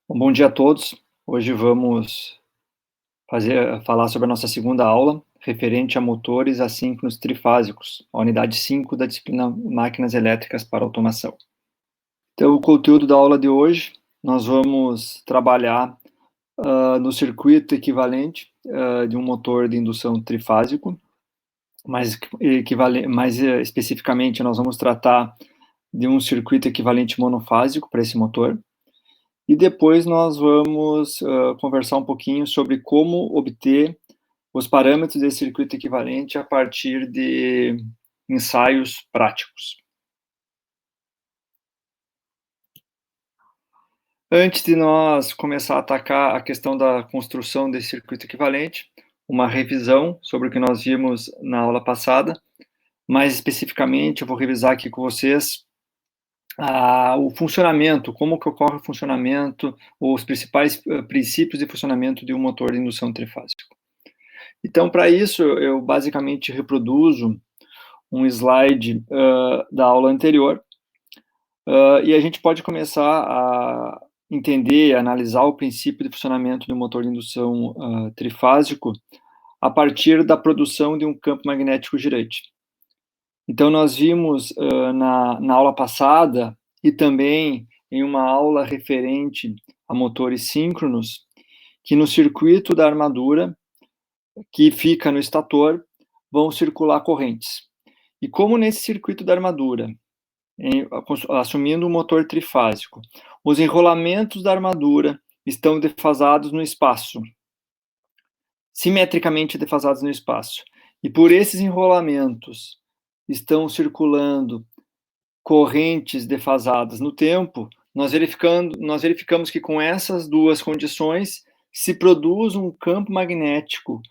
Bom dia a todos. Hoje vamos falar sobre a nossa segunda aula, referente a motores assíncronos trifásicos, a unidade 5 da disciplina Máquinas Elétricas para Automação. Então, o conteúdo da aula de hoje, nós vamos trabalhar no circuito equivalente de um motor de indução trifásico, mais especificamente, nós vamos tratar de um circuito equivalente monofásico para esse motor. E depois nós vamos conversar um pouquinho sobre como obter os parâmetros desse circuito equivalente a partir de ensaios práticos. Antes de nós começar a atacar a questão da construção desse circuito equivalente, uma revisão sobre o que nós vimos na aula passada. Mais especificamente, eu vou revisar aqui com vocês o funcionamento, como que ocorre o funcionamento, os principais princípios de funcionamento de um motor de indução trifásico. Então, para isso, eu basicamente reproduzo um slide da aula anterior, e a gente pode começar a entender, analisar o princípio de funcionamento do motor de indução trifásico a partir da produção de um campo magnético girante. Então, nós vimos na aula passada, e também em uma aula referente a motores síncronos, que no circuito da armadura, que fica no estator, vão circular correntes. E como nesse circuito da armadura, assumindo um motor trifásico, os enrolamentos da armadura estão defasados no espaço, simetricamente defasados no espaço, e por esses enrolamentos estão circulando correntes defasadas no tempo, nós verificamos que com essas duas condições se produz um campo magnético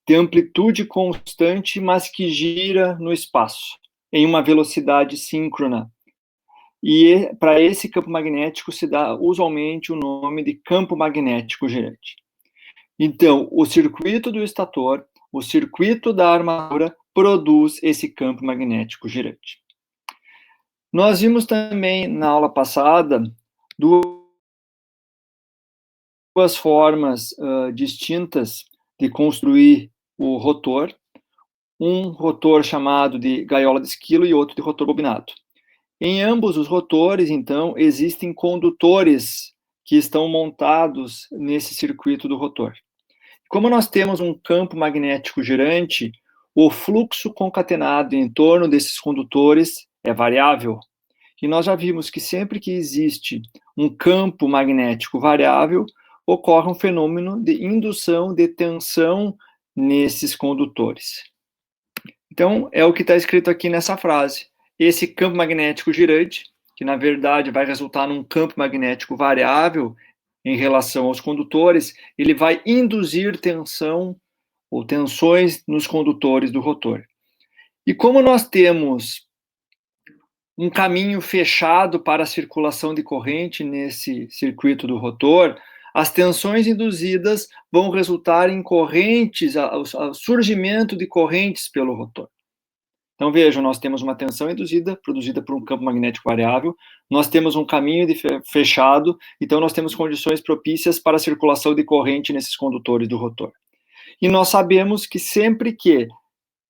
de amplitude constante, mas que gira no espaço, em uma velocidade síncrona. E para esse campo magnético se dá usualmente o nome de campo magnético girante. Então, o circuito do estator, o circuito da armadura, produz esse campo magnético girante. Nós vimos também na aula passada duas formas distintas de construir o rotor, um rotor chamado de gaiola de esquilo e outro de rotor bobinado. Em ambos os rotores, então, existem condutores que estão montados nesse circuito do rotor. Como nós temos um campo magnético girante, o fluxo concatenado em torno desses condutores é variável. E nós já vimos que sempre que existe um campo magnético variável, ocorre um fenômeno de indução de tensão nesses condutores. Então, é o que está escrito aqui nessa frase. Esse campo magnético girante, que na verdade vai resultar num campo magnético variável em relação aos condutores, ele vai induzir tensão ou tensões nos condutores do rotor. E como nós temos um caminho fechado para a circulação de corrente nesse circuito do rotor, as tensões induzidas vão resultar em correntes, ao surgimento de correntes pelo rotor. Então, vejam, nós temos uma tensão induzida, produzida por um campo magnético variável, nós temos um caminho fechado, então nós temos condições propícias para a circulação de corrente nesses condutores do rotor. E nós sabemos que sempre que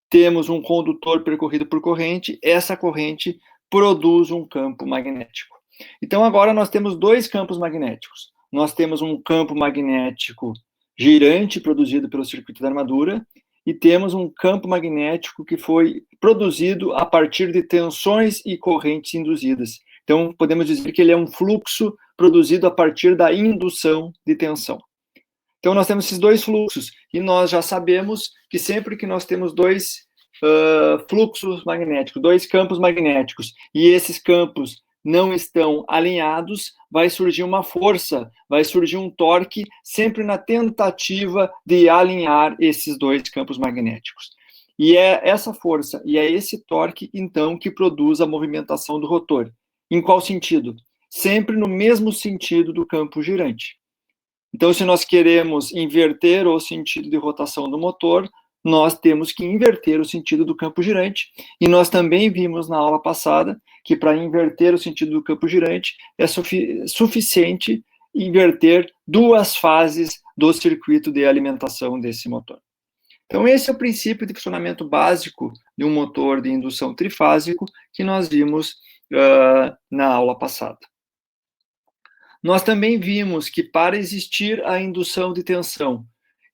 temos um condutor percorrido por corrente, essa corrente produz um campo magnético. Então, agora nós temos dois campos magnéticos. Nós temos um campo magnético girante produzido pelo circuito da armadura e temos um campo magnético que foi produzido a partir de tensões e correntes induzidas. Então, podemos dizer que ele é um fluxo produzido a partir da indução de tensão. Então, nós temos esses dois fluxos, e nós já sabemos que sempre que nós temos dois fluxos magnéticos, dois campos magnéticos, e esses campos não estão alinhados, vai surgir uma força, vai surgir um torque, sempre na tentativa de alinhar esses dois campos magnéticos. E é essa força, e é esse torque, então, que produz a movimentação do rotor. Em qual sentido? Sempre no mesmo sentido do campo girante. Então, se nós queremos inverter o sentido de rotação do motor, nós temos que inverter o sentido do campo girante, e nós também vimos na aula passada que para inverter o sentido do campo girante é suficiente inverter duas fases do circuito de alimentação desse motor. Então, esse é o princípio de funcionamento básico de um motor de indução trifásico que nós vimos na aula passada. Nós também vimos que para existir a indução de tensão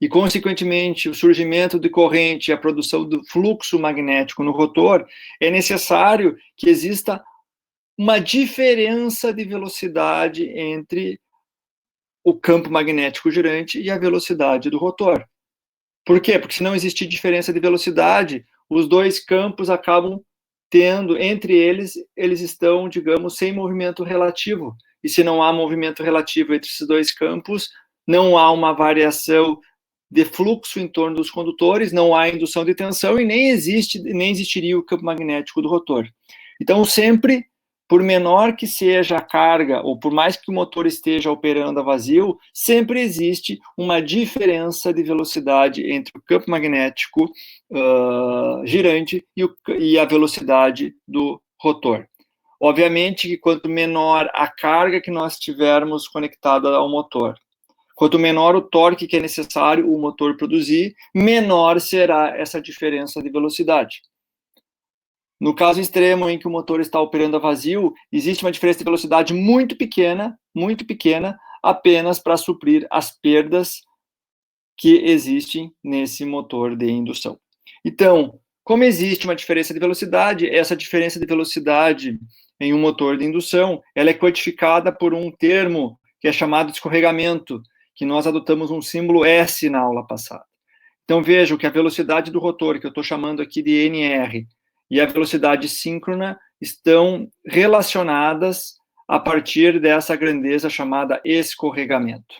e, consequentemente, o surgimento de corrente e a produção do fluxo magnético no rotor, é necessário que exista uma diferença de velocidade entre o campo magnético girante e a velocidade do rotor. Por quê? Porque se não existir diferença de velocidade, os dois campos acabam tendo, entre eles estão, digamos, sem movimento relativo. E se não há movimento relativo entre esses dois campos, não há uma variação de fluxo em torno dos condutores, não há indução de tensão e nem existiria o campo magnético do rotor. Então, sempre, por menor que seja a carga, ou por mais que o motor esteja operando a vazio, sempre existe uma diferença de velocidade entre o campo magnético girante e a velocidade do rotor. Obviamente que quanto menor a carga que nós tivermos conectada ao motor, quanto menor o torque que é necessário o motor produzir, menor será essa diferença de velocidade. No caso extremo em que o motor está operando a vazio, existe uma diferença de velocidade muito pequena, apenas para suprir as perdas que existem nesse motor de indução. Então, como existe uma diferença de velocidade, essa diferença de velocidade em um motor de indução, ela é quantificada por um termo que é chamado de escorregamento, que nós adotamos um símbolo S na aula passada. Então, vejam que a velocidade do rotor, que eu estou chamando aqui de NR, e a velocidade síncrona estão relacionadas a partir dessa grandeza chamada escorregamento.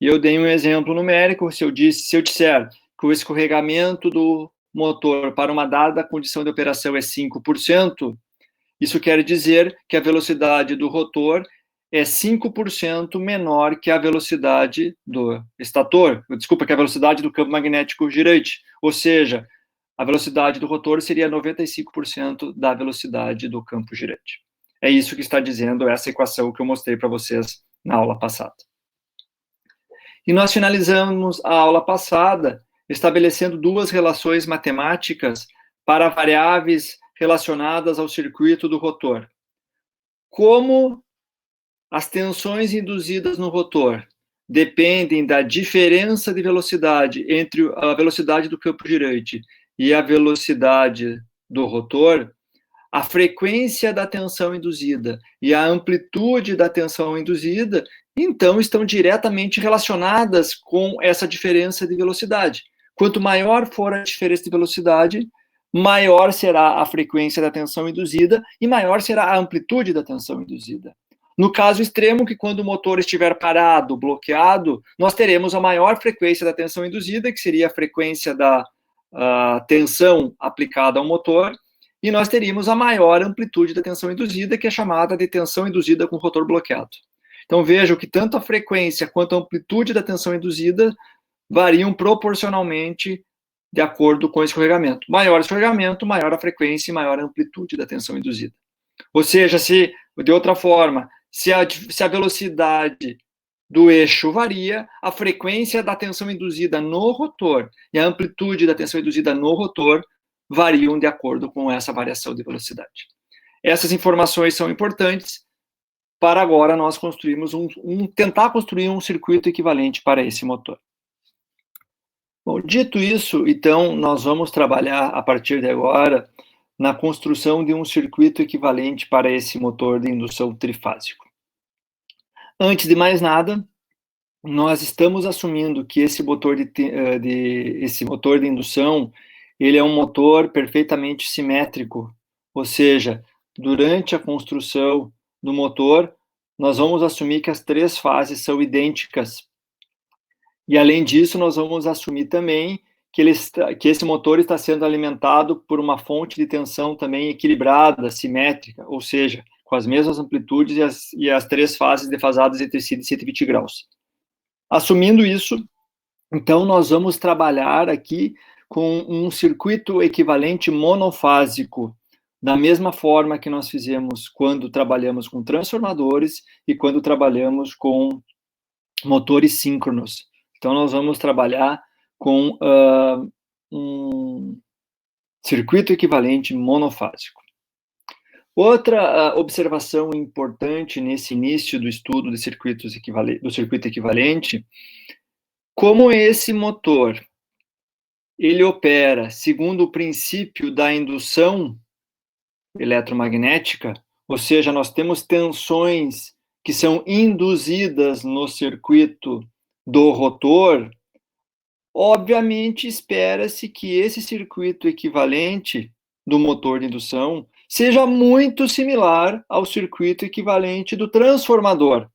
E eu dei um exemplo numérico, se eu disser que o escorregamento do motor para uma dada condição de operação é 5%, isso quer dizer que a velocidade do rotor é 5% menor que a velocidade do estator, que a velocidade do campo magnético girante, ou seja, a velocidade do rotor seria 95% da velocidade do campo girante. É isso que está dizendo essa equação que eu mostrei para vocês na aula passada. E nós finalizamos a aula passada estabelecendo duas relações matemáticas para variáveis relacionadas ao circuito do rotor. Como as tensões induzidas no rotor dependem da diferença de velocidade entre a velocidade do campo girante e a velocidade do rotor, a frequência da tensão induzida e a amplitude da tensão induzida, então, estão diretamente relacionadas com essa diferença de velocidade. Quanto maior for a diferença de velocidade, maior será a frequência da tensão induzida e maior será a amplitude da tensão induzida. No caso extremo, que quando o motor estiver parado, bloqueado, nós teremos a maior frequência da tensão induzida, que seria a frequência da tensão aplicada ao motor, e nós teríamos a maior amplitude da tensão induzida, que é chamada de tensão induzida com rotor bloqueado. Então, vejam que tanto a frequência quanto a amplitude da tensão induzida variam proporcionalmente de acordo com o escorregamento. Maior escorregamento, maior a frequência e maior a amplitude da tensão induzida. Ou seja, de outra forma, se a velocidade do eixo varia, a frequência da tensão induzida no rotor e a amplitude da tensão induzida no rotor variam de acordo com essa variação de velocidade. Essas informações são importantes para agora nós construirmos tentar construir um circuito equivalente para esse motor. Bom, dito isso, então, nós vamos trabalhar a partir de agora na construção de um circuito equivalente para esse motor de indução trifásico. Antes de mais nada, nós estamos assumindo que esse motor de indução, ele é um motor perfeitamente simétrico, ou seja, durante a construção do motor, nós vamos assumir que as três fases são idênticas. E, além disso, nós vamos assumir também que esse motor está sendo alimentado por uma fonte de tensão também equilibrada, simétrica, ou seja, com as mesmas amplitudes e as três fases defasadas entre si de 120 graus. Assumindo isso, então, nós vamos trabalhar aqui com um circuito equivalente monofásico, da mesma forma que nós fizemos quando trabalhamos com transformadores e quando trabalhamos com motores síncronos. Então, nós vamos trabalhar com um circuito equivalente monofásico. Outra observação importante nesse início do estudo de circuitos do circuito equivalente, como esse motor ele opera segundo o princípio da indução eletromagnética, ou seja, nós temos tensões que são induzidas no circuito do rotor, obviamente espera-se que esse circuito equivalente do motor de indução seja muito similar ao circuito equivalente do transformador,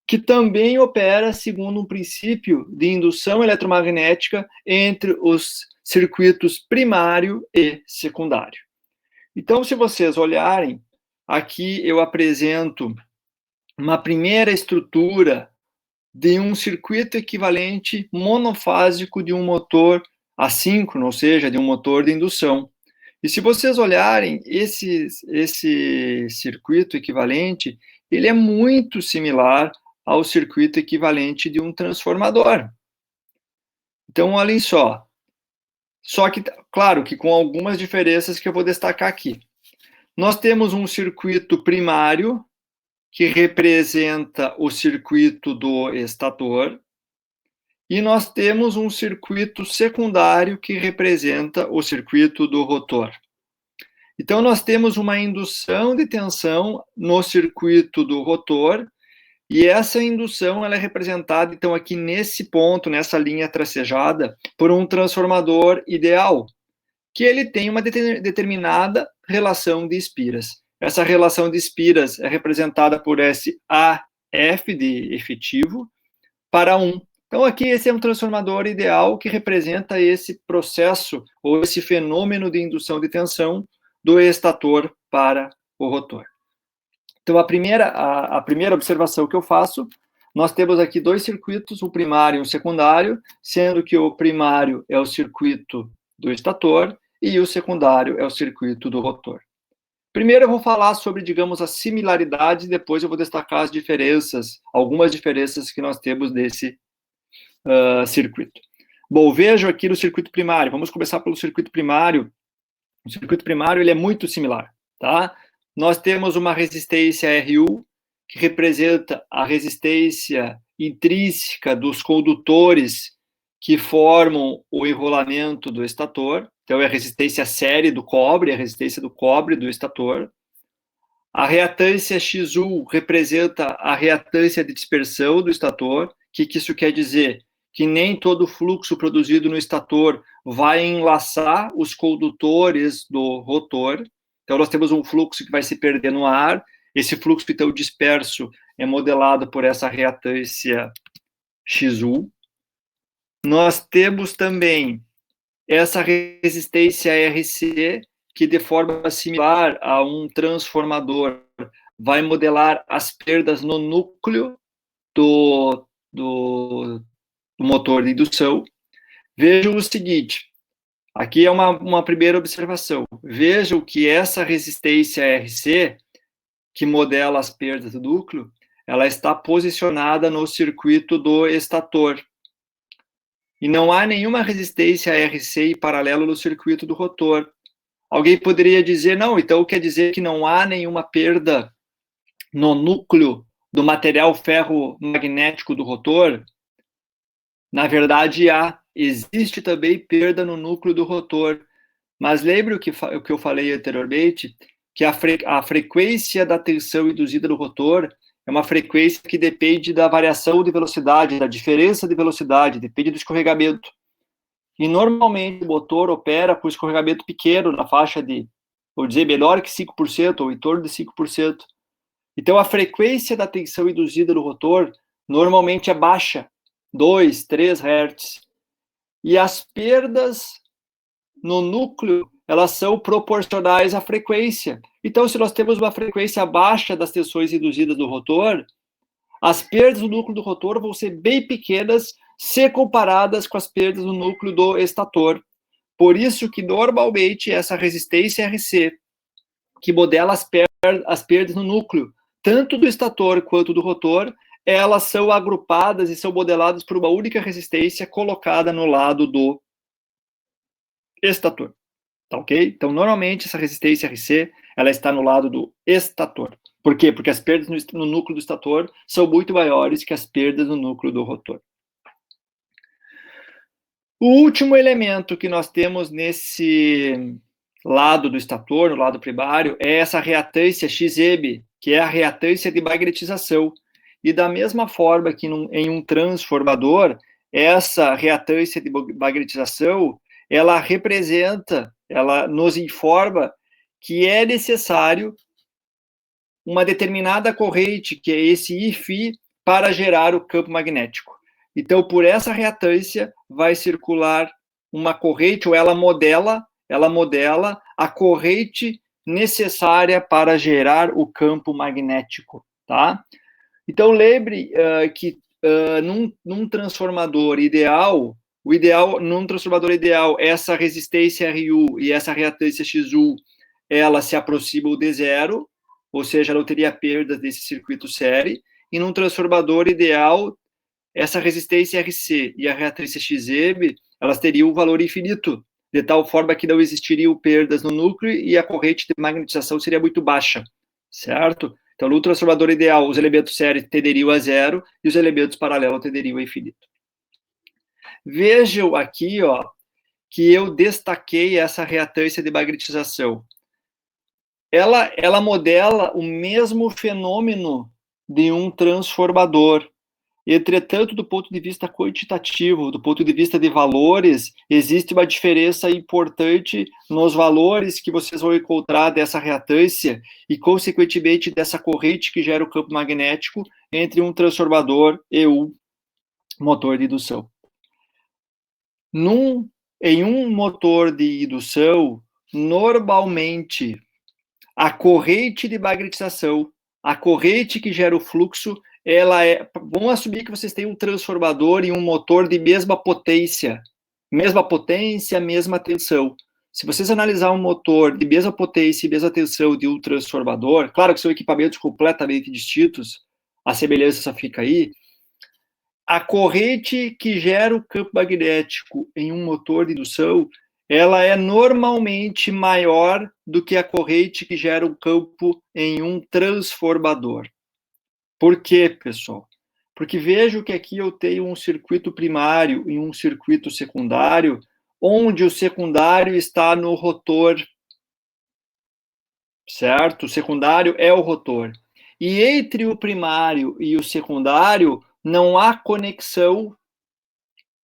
que também opera segundo um princípio de indução eletromagnética entre os circuitos primário e secundário. Então, se vocês olharem, aqui eu apresento uma primeira estrutura de um circuito equivalente monofásico de um motor assíncrono, ou seja, de um motor de indução. E se vocês olharem, esse circuito equivalente, ele é muito similar ao circuito equivalente de um transformador. Então, olhem só. Só que, claro, que com algumas diferenças que eu vou destacar aqui. Nós temos um circuito primário, que representa o circuito do estator, e nós temos um circuito secundário, que representa o circuito do rotor. Então, nós temos uma indução de tensão no circuito do rotor, e essa indução ela é representada, então, aqui nesse ponto, nessa linha tracejada, por um transformador ideal, que ele tem uma determinada relação de espiras. Essa relação de espiras é representada por esse AF de efetivo para 1. Então, aqui esse é um transformador ideal que representa esse processo, ou esse fenômeno de indução de tensão do estator para o rotor. Então, a primeira observação que eu faço, nós temos aqui dois circuitos, o primário e o secundário, sendo que o primário é o circuito do estator e o secundário é o circuito do rotor. Primeiro eu vou falar sobre, digamos, a similaridade, depois eu vou destacar as diferenças, algumas diferenças que nós temos desse circuito. Bom, vejo aqui no circuito primário, vamos começar pelo circuito primário. O circuito primário ele é muito similar, tá? Nós temos uma resistência RU, que representa a resistência intrínseca dos condutores que formam o enrolamento do estator. Então, é a resistência série do cobre, a resistência do cobre do estator. A reatância XU representa a reatância de dispersão do estator. O que isso quer dizer? Que nem todo fluxo produzido no estator vai enlaçar os condutores do rotor. Então, nós temos um fluxo que vai se perder no ar. Esse fluxo, então, disperso é modelado por essa reatância XU. Nós temos também essa resistência RC, que de forma similar a um transformador vai modelar as perdas no núcleo do motor de indução. Vejam o seguinte, aqui é uma primeira observação. Vejam que essa resistência RC, que modela as perdas do núcleo, ela está posicionada no circuito do estator. E não há nenhuma resistência RC em paralelo no circuito do rotor. Alguém poderia dizer, não, então quer dizer que não há nenhuma perda no núcleo do material ferromagnético do rotor? Na verdade, existe também perda no núcleo do rotor. Mas lembre o que eu falei anteriormente, que a frequência da tensão induzida no rotor é uma frequência que depende da variação de velocidade, da diferença de velocidade, depende do escorregamento. E normalmente o motor opera com escorregamento pequeno, na faixa de, vou dizer, menor que 5%, ou em torno de 5%. Então a frequência da tensão induzida no rotor normalmente é baixa, 2, 3 Hz. E as perdas no núcleo, elas são proporcionais à frequência. Então, se nós temos uma frequência baixa das tensões induzidas no rotor, as perdas no núcleo do rotor vão ser bem pequenas se comparadas com as perdas no núcleo do estator. Por isso que, normalmente, essa resistência RC, que modela as perdas no núcleo, tanto do estator quanto do rotor, elas são agrupadas e são modeladas por uma única resistência colocada no lado do estator. Tá ok? Então, normalmente, essa resistência RC, ela está no lado do estator. Por quê? Porque as perdas no núcleo do estator são muito maiores que as perdas no núcleo do rotor. O último elemento que nós temos nesse lado do estator, no lado primário, é essa reatância XEB, que é a reatância de magnetização. E da mesma forma que em um transformador, essa reatância de magnetização, ela representa, ela nos informa que é necessário uma determinada corrente, que é esse Iφ, para gerar o campo magnético. Então, por essa reatância, vai circular uma corrente, ou ela modela a corrente necessária para gerar o campo magnético, tá? Então, lembre que num transformador ideal, num transformador ideal, essa resistência RU e essa reatância XU, ela se aproximam de zero, ou seja, não teria perdas desse circuito série, e num transformador ideal, essa resistência RC e a reatância XM, elas teriam um valor infinito, de tal forma que não existiriam perdas no núcleo e a corrente de magnetização seria muito baixa, certo? Então, no transformador ideal, os elementos série tenderiam a zero e os elementos paralelos tenderiam a infinito. Vejam aqui, ó, que eu destaquei essa reatância de magnetização. Ela modela o mesmo fenômeno de um transformador. Entretanto, do ponto de vista quantitativo, do ponto de vista de valores, existe uma diferença importante nos valores que vocês vão encontrar dessa reatância e, consequentemente, dessa corrente que gera o campo magnético entre um transformador e um motor de indução. Em um motor de indução, normalmente, a corrente de magnetização, a corrente que gera o fluxo, ela é... Vamos assumir que vocês têm um transformador e um motor de mesma potência, mesma tensão. Se vocês analisar um motor de mesma potência e mesma tensão de um transformador, claro que são equipamentos completamente distintos, a semelhança só fica aí, a corrente que gera o campo magnético em um motor de indução, ela é normalmente maior do que a corrente que gera um campo em um transformador. Por quê, pessoal? Porque vejo que aqui eu tenho um circuito primário e um circuito secundário, onde o secundário está no rotor, certo? O secundário é o rotor. E entre o primário e o secundário não há conexão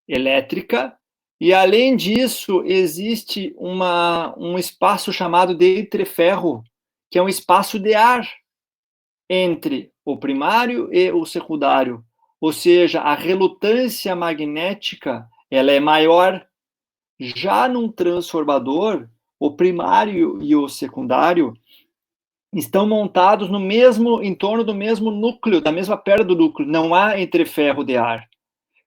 elétrica, e além disso existe um espaço chamado de entreferro, que é um espaço de ar entre o primário e o secundário, ou seja, a relutância magnética ela é maior. Já num transformador, o primário e o secundário estão montados no mesmo, em torno do mesmo núcleo, da mesma perna do núcleo, não há entreferro de ar.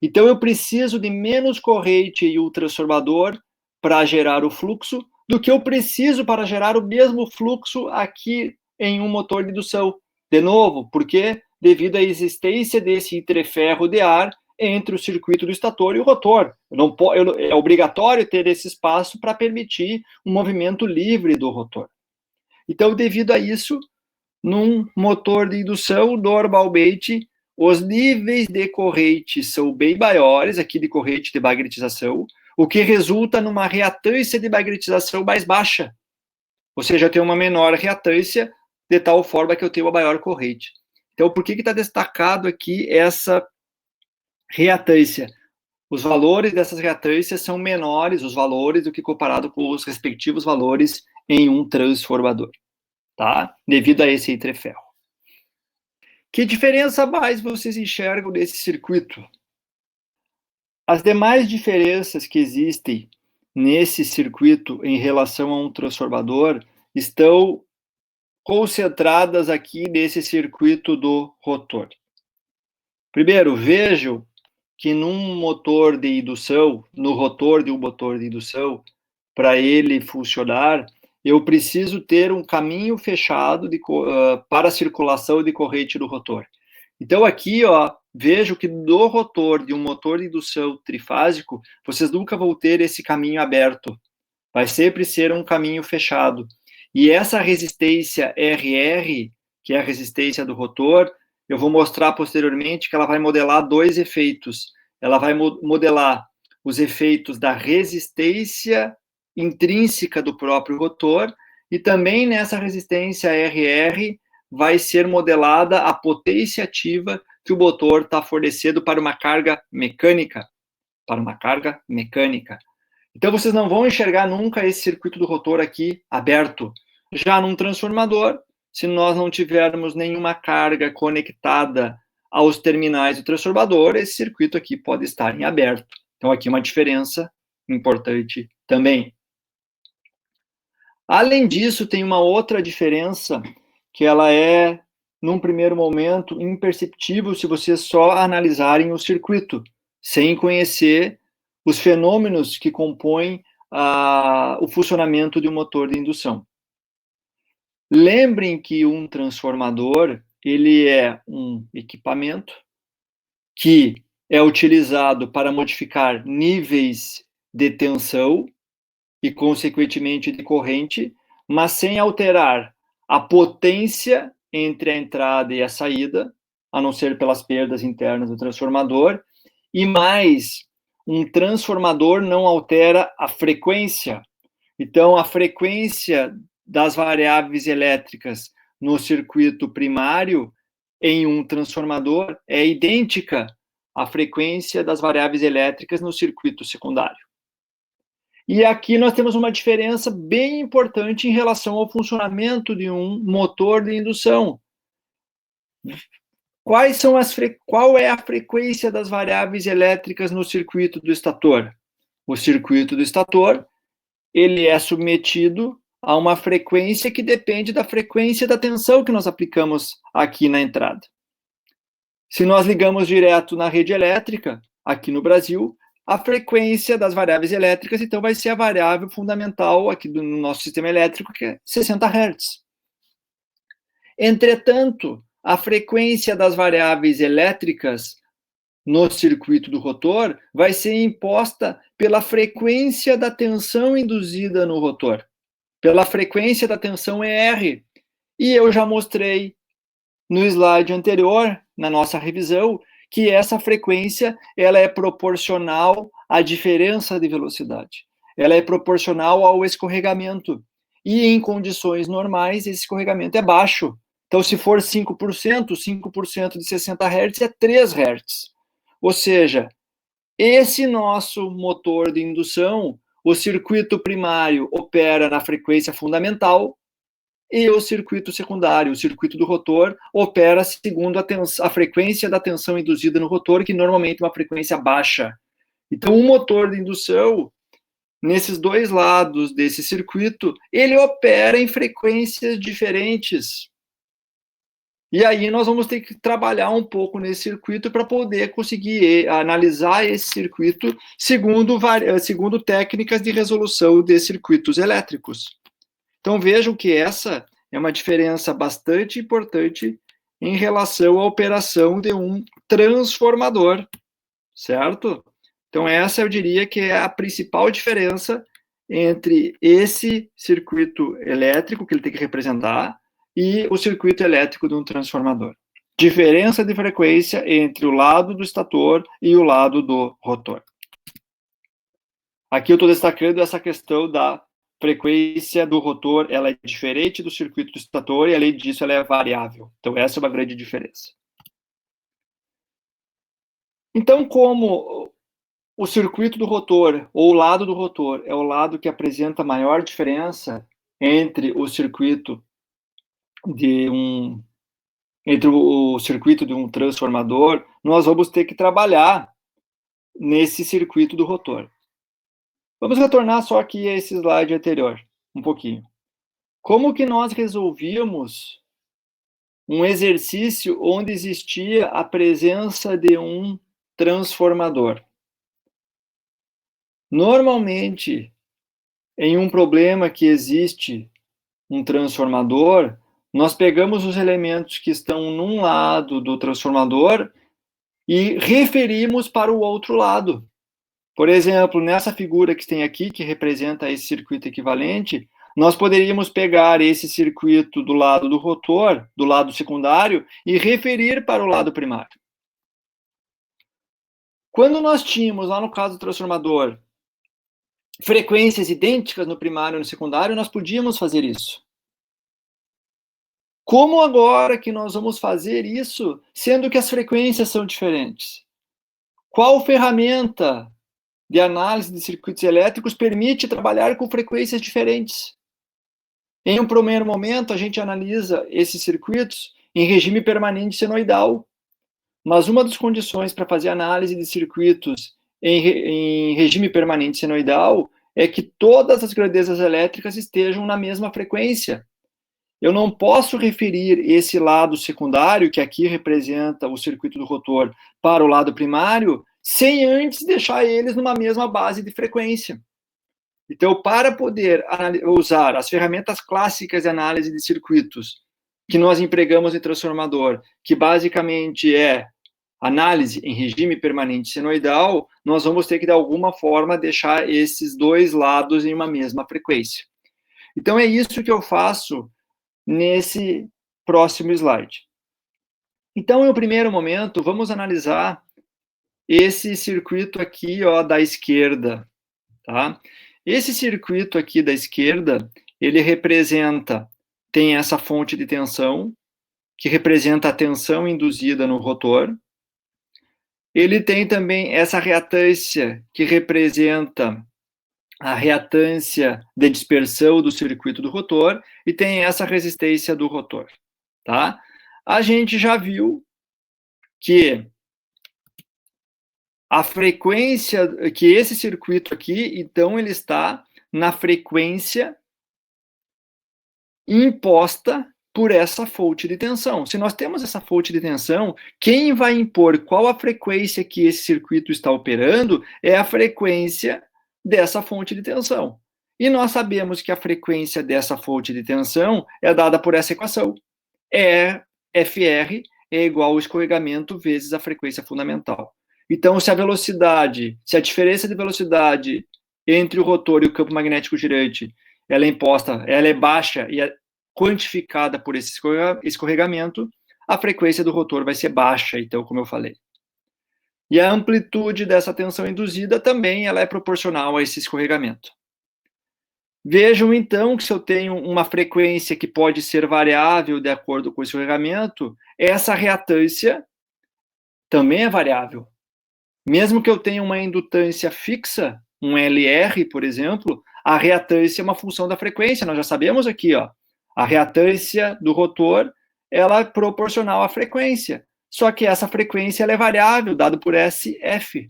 Então, eu preciso de menos corrente em um transformador para gerar o fluxo do que eu preciso para gerar o mesmo fluxo aqui em um motor de indução. De novo, por quê? Devido à existência desse entreferro de ar entre o circuito do estator e o rotor. É obrigatório ter esse espaço para permitir um movimento livre do rotor. Então, devido a isso, num motor de indução, normalmente, os níveis de corrente são bem maiores, aqui de corrente de magnetização, o que resulta numa reatância de magnetização mais baixa. Ou seja, eu tenho uma menor reatância, de tal forma que eu tenho uma maior corrente. Então, por que está destacado aqui essa reatância? Os valores dessas reatâncias são menores, os valores, do que comparado com os respectivos valores em um transformador, tá? Devido a esse entreferro. Que diferença mais vocês enxergam nesse circuito? As demais diferenças que existem nesse circuito em relação a um transformador estão concentradas aqui nesse circuito do rotor. Primeiro, vejam que num motor de indução, no rotor de um motor de indução, para ele funcionar, eu preciso ter um caminho fechado para a circulação de corrente no rotor. Então, aqui, ó, vejo que do rotor de um motor de indução trifásico, vocês nunca vão ter esse caminho aberto. Vai sempre ser um caminho fechado. E essa resistência RR, que é a resistência do rotor, eu vou mostrar posteriormente que ela vai modelar dois efeitos. Ela vai modelar os efeitos da resistência intrínseca do próprio rotor, e também nessa resistência RR vai ser modelada a potência ativa que o motor está fornecendo para uma carga mecânica. Para uma carga mecânica. Então, vocês não vão enxergar nunca esse circuito do rotor aqui aberto. Já num transformador, se nós não tivermos nenhuma carga conectada aos terminais do transformador, esse circuito aqui pode estar em aberto. Então, aqui uma diferença importante também. Além disso, tem uma outra diferença que ela é, num primeiro momento, imperceptível se vocês só analisarem o circuito, sem conhecer os fenômenos que compõem o funcionamento de um motor de indução. Lembrem que um transformador, ele é um equipamento que é utilizado para modificar níveis de tensão e, consequentemente, de corrente, mas sem alterar a potência entre a entrada e a saída, a não ser pelas perdas internas do transformador, e mais, um transformador não altera a frequência. Então, a frequência das variáveis elétricas no circuito primário em um transformador é idêntica à frequência das variáveis elétricas no circuito secundário. E aqui nós temos uma diferença bem importante em relação ao funcionamento de um motor de indução. Qual é a frequência das variáveis elétricas no circuito do estator? O circuito do estator, ele é submetido a uma frequência que depende da frequência da tensão que nós aplicamos aqui na entrada. Se nós ligamos direto na rede elétrica, aqui no Brasil, a frequência das variáveis elétricas, então, vai ser a variável fundamental aqui no nosso sistema elétrico, que é 60 Hz. Entretanto, a frequência das variáveis elétricas no circuito do rotor vai ser imposta pela frequência da tensão induzida no rotor, pela frequência da tensão ER. E eu já mostrei no slide anterior, na nossa revisão, que essa frequência ela é proporcional à diferença de velocidade. Ela é proporcional ao escorregamento. E em condições normais, esse escorregamento é baixo. Então, se for 5% de 60 Hz é 3 Hz. Ou seja, esse nosso motor de indução, o circuito primário opera na frequência fundamental, e o circuito secundário, o circuito do rotor, opera segundo a frequência da tensão induzida no rotor, que normalmente é uma frequência baixa. Então, um motor de indução, nesses dois lados desse circuito, ele opera em frequências diferentes. E aí nós vamos ter que trabalhar um pouco nesse circuito para poder conseguir analisar esse circuito segundo técnicas de resolução de circuitos elétricos. Então, vejam que essa é uma diferença bastante importante em relação à operação de um transformador, certo? Então, essa eu diria que é a principal diferença entre esse circuito elétrico que ele tem que representar e o circuito elétrico de um transformador. Diferença de frequência entre o lado do estator e o lado do rotor. Aqui eu estou destacando essa questão da frequência do rotor, ela é diferente do circuito do estator e, além disso, ela é variável. Então, essa é uma grande diferença. Então, como o circuito do rotor, ou o lado do rotor, é o lado que apresenta maior diferença entre o circuito entre o circuito de um transformador, nós vamos ter que trabalhar nesse circuito do rotor. Vamos retornar só aqui a esse slide anterior, um pouquinho. Como que nós resolvíamos um exercício onde existia a presença de um transformador? Normalmente, em um problema que existe um transformador, Nós pegamos os elementos que estão num lado do transformador e referimos para o outro lado. Por exemplo, nessa figura que tem aqui, que representa esse circuito equivalente, nós poderíamos pegar esse circuito do lado do rotor, do lado secundário, e referir para o lado primário. Quando nós tínhamos, lá no caso do transformador, frequências idênticas no primário e no secundário, nós podíamos fazer isso. Como agora que nós vamos fazer isso, sendo que as frequências são diferentes? Qual ferramenta de análise de circuitos elétricos permite trabalhar com frequências diferentes? Em um primeiro momento, a gente analisa esses circuitos em regime permanente senoidal, mas uma das condições para fazer análise de circuitos em regime permanente senoidal é que todas as grandezas elétricas estejam na mesma frequência. Eu não posso referir esse lado secundário, que aqui representa o circuito do rotor, para o lado primário, sem antes deixar eles numa mesma base de frequência. Então, para poder usar as ferramentas clássicas de análise de circuitos que nós empregamos em transformador, que basicamente é análise em regime permanente senoidal, nós vamos ter que, de alguma forma, deixar esses dois lados em uma mesma frequência. Então, é isso que eu faço nesse próximo slide. Então, no primeiro momento, vamos analisar esse circuito aqui, ó, da esquerda, tá? Esse circuito aqui da esquerda, ele representa, tem essa fonte de tensão, que representa a tensão induzida no rotor. Ele tem também essa reatância, que representa a reatância de dispersão do circuito do rotor, e tem essa resistência do rotor, tá? A gente já viu que a frequência, que esse circuito aqui, então, ele está na frequência imposta por essa fonte de tensão. Se nós temos essa fonte de tensão, quem vai impor qual a frequência que esse circuito está operando é a frequência dessa fonte de tensão. E nós sabemos que a frequência dessa fonte de tensão é dada por essa equação. FR é igual ao escorregamento vezes a frequência fundamental. Então, se a diferença de velocidade entre o rotor e o campo magnético girante, ela é baixa e é quantificada por esse escorregamento, a frequência do rotor vai ser baixa, então, como eu falei. E a amplitude dessa tensão induzida também ela é proporcional a esse escorregamento. Vejam, então, que se eu tenho uma frequência que pode ser variável de acordo com o escorregamento, essa reatância também é variável. Mesmo que eu tenha uma indutância fixa, um LR, por exemplo, a reatância é uma função da frequência. Nós já sabemos aqui, ó, a reatância do rotor, ela é proporcional à frequência. Só que essa frequência ela é variável, dado por SF.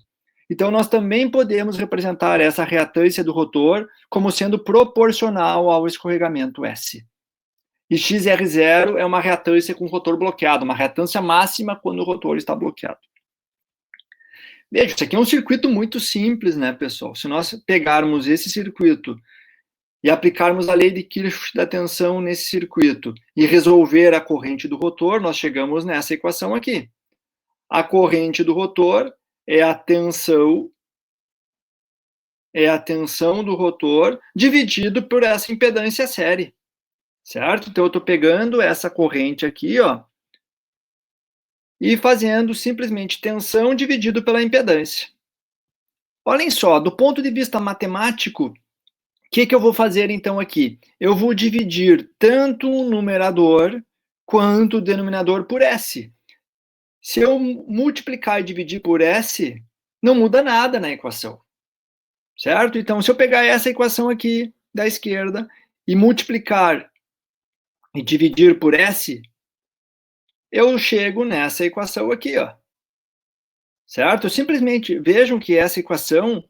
Então, nós também podemos representar essa reatância do rotor como sendo proporcional ao escorregamento S. E XR0 é uma reatância com o rotor bloqueado, uma reatância máxima quando o rotor está bloqueado. Veja, isso aqui é um circuito muito simples, né, pessoal? Se nós pegarmos esse circuito e aplicarmos a lei de Kirchhoff da tensão nesse circuito e resolver a corrente do rotor, nós chegamos nessa equação aqui. A corrente do rotor é a tensão do rotor dividido por essa impedância série, certo? Então, eu estou pegando essa corrente aqui, ó, e fazendo simplesmente tensão dividido pela impedância. Olhem só, do ponto de vista matemático, o que eu vou fazer então aqui? Eu vou dividir tanto o numerador quanto o denominador por S. Se eu multiplicar e dividir por S, não muda nada na equação, certo? Então, se eu pegar essa equação aqui da esquerda e multiplicar e dividir por S, eu chego nessa equação aqui, ó. Certo? Simplesmente vejam que essa equação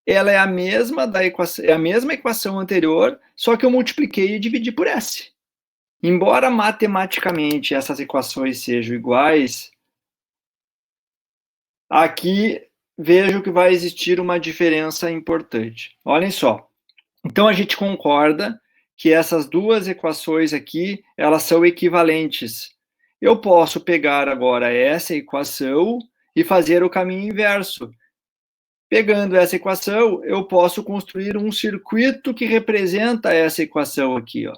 ela é a mesma equação anterior, só que eu multipliquei e dividi por S. Embora matematicamente essas equações sejam iguais, aqui vejo que vai existir uma diferença importante. Olhem só. Então a gente concorda que essas duas equações aqui, elas são equivalentes. Eu posso pegar agora essa equação e fazer o caminho inverso. Pegando essa equação, eu posso construir um circuito que representa essa equação aqui, ó.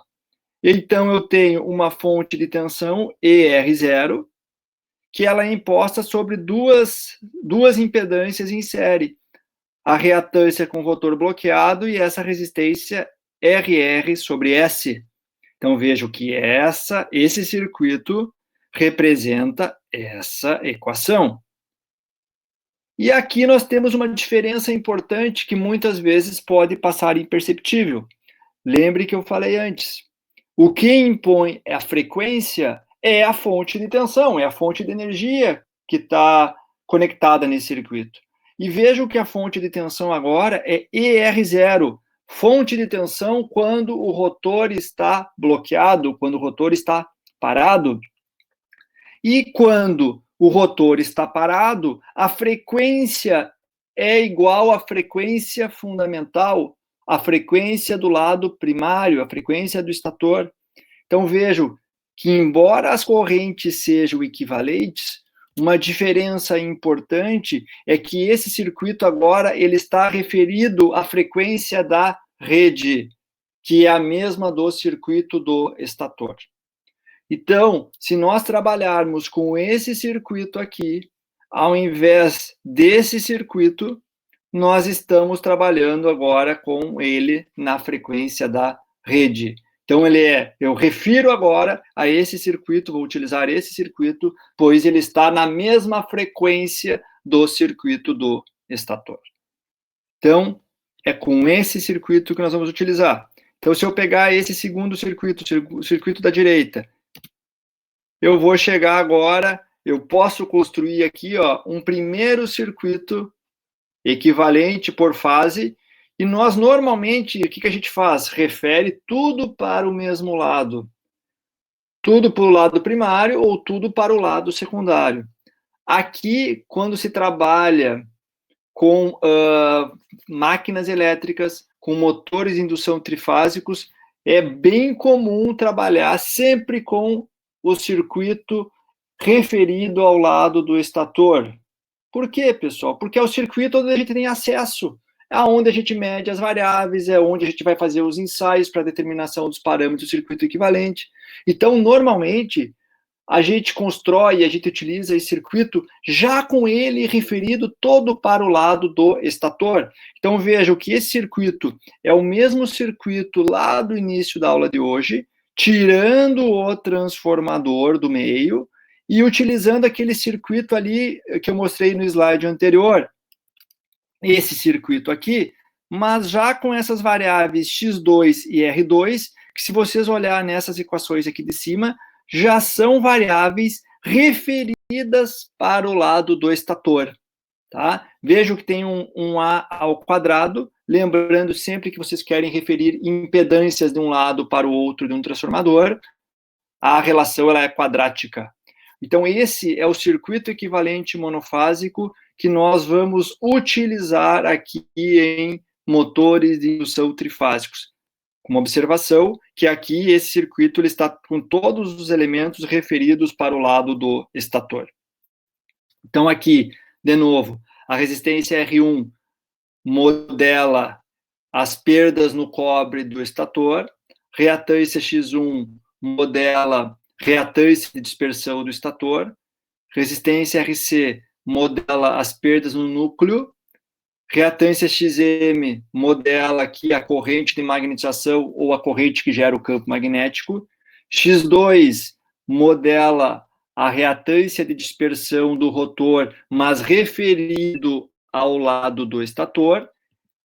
Então, eu tenho uma fonte de tensão, ER0, que ela é imposta sobre duas impedâncias em série. A reatância com rotor bloqueado e essa resistência RR sobre S. Então, vejo que esse circuito representa essa equação. E aqui nós temos uma diferença importante que muitas vezes pode passar imperceptível. Lembre que eu falei antes. O que impõe a frequência é a fonte de tensão, é a fonte de energia que está conectada nesse circuito. E vejam que a fonte de tensão agora é ER0, fonte de tensão quando o rotor está bloqueado, quando o rotor está parado. E quando o rotor está parado, a frequência é igual à frequência fundamental, a frequência do lado primário, a frequência do estator. Então, vejo que, embora as correntes sejam equivalentes, uma diferença importante é que esse circuito agora ele está referido à frequência da rede, que é a mesma do circuito do estator. Então, se nós trabalharmos com esse circuito aqui, ao invés desse circuito, nós estamos trabalhando agora com ele na frequência da rede. Então, eu refiro agora a esse circuito, vou utilizar esse circuito, pois ele está na mesma frequência do circuito do estator. Então, é com esse circuito que nós vamos utilizar. Então, se eu pegar esse segundo circuito, o circuito da direita, eu vou chegar agora, eu posso construir aqui, ó, um primeiro circuito equivalente por fase, e nós normalmente, o que a gente faz? Refere tudo para o mesmo lado. Tudo para o lado primário ou tudo para o lado secundário. Aqui, quando se trabalha com máquinas elétricas, com motores de indução trifásicos, é bem comum trabalhar sempre com o circuito referido ao lado do estator. Por quê, pessoal? Porque é o circuito onde a gente tem acesso, é onde a gente mede as variáveis, é onde a gente vai fazer os ensaios para determinação dos parâmetros do circuito equivalente. Então, normalmente, a gente constrói, a gente utiliza esse circuito já com ele referido todo para o lado do estator. Então, vejam que esse circuito é o mesmo circuito lá do início da aula de hoje, tirando o transformador do meio e utilizando aquele circuito ali que eu mostrei no slide anterior, esse circuito aqui, mas já com essas variáveis x2 e r2, que se vocês olharem nessas equações aqui de cima, já são variáveis referidas para o lado do estator. Tá? Vejo que tem um A ao quadrado, lembrando sempre que vocês querem referir impedâncias de um lado para o outro de um transformador, a relação ela é quadrática. Então, esse é o circuito equivalente monofásico que nós vamos utilizar aqui em motores de indução trifásicos. Uma observação que aqui esse circuito ele está com todos os elementos referidos para o lado do estator. Então, aqui, de novo, a resistência R1 modela as perdas no cobre do estator, reatância X1 modela reatância de dispersão do estator, resistência RC modela as perdas no núcleo, reatância XM modela aqui a corrente de magnetização ou a corrente que gera o campo magnético, X2 modela a reatância de dispersão do rotor, mas referido ao lado do estator,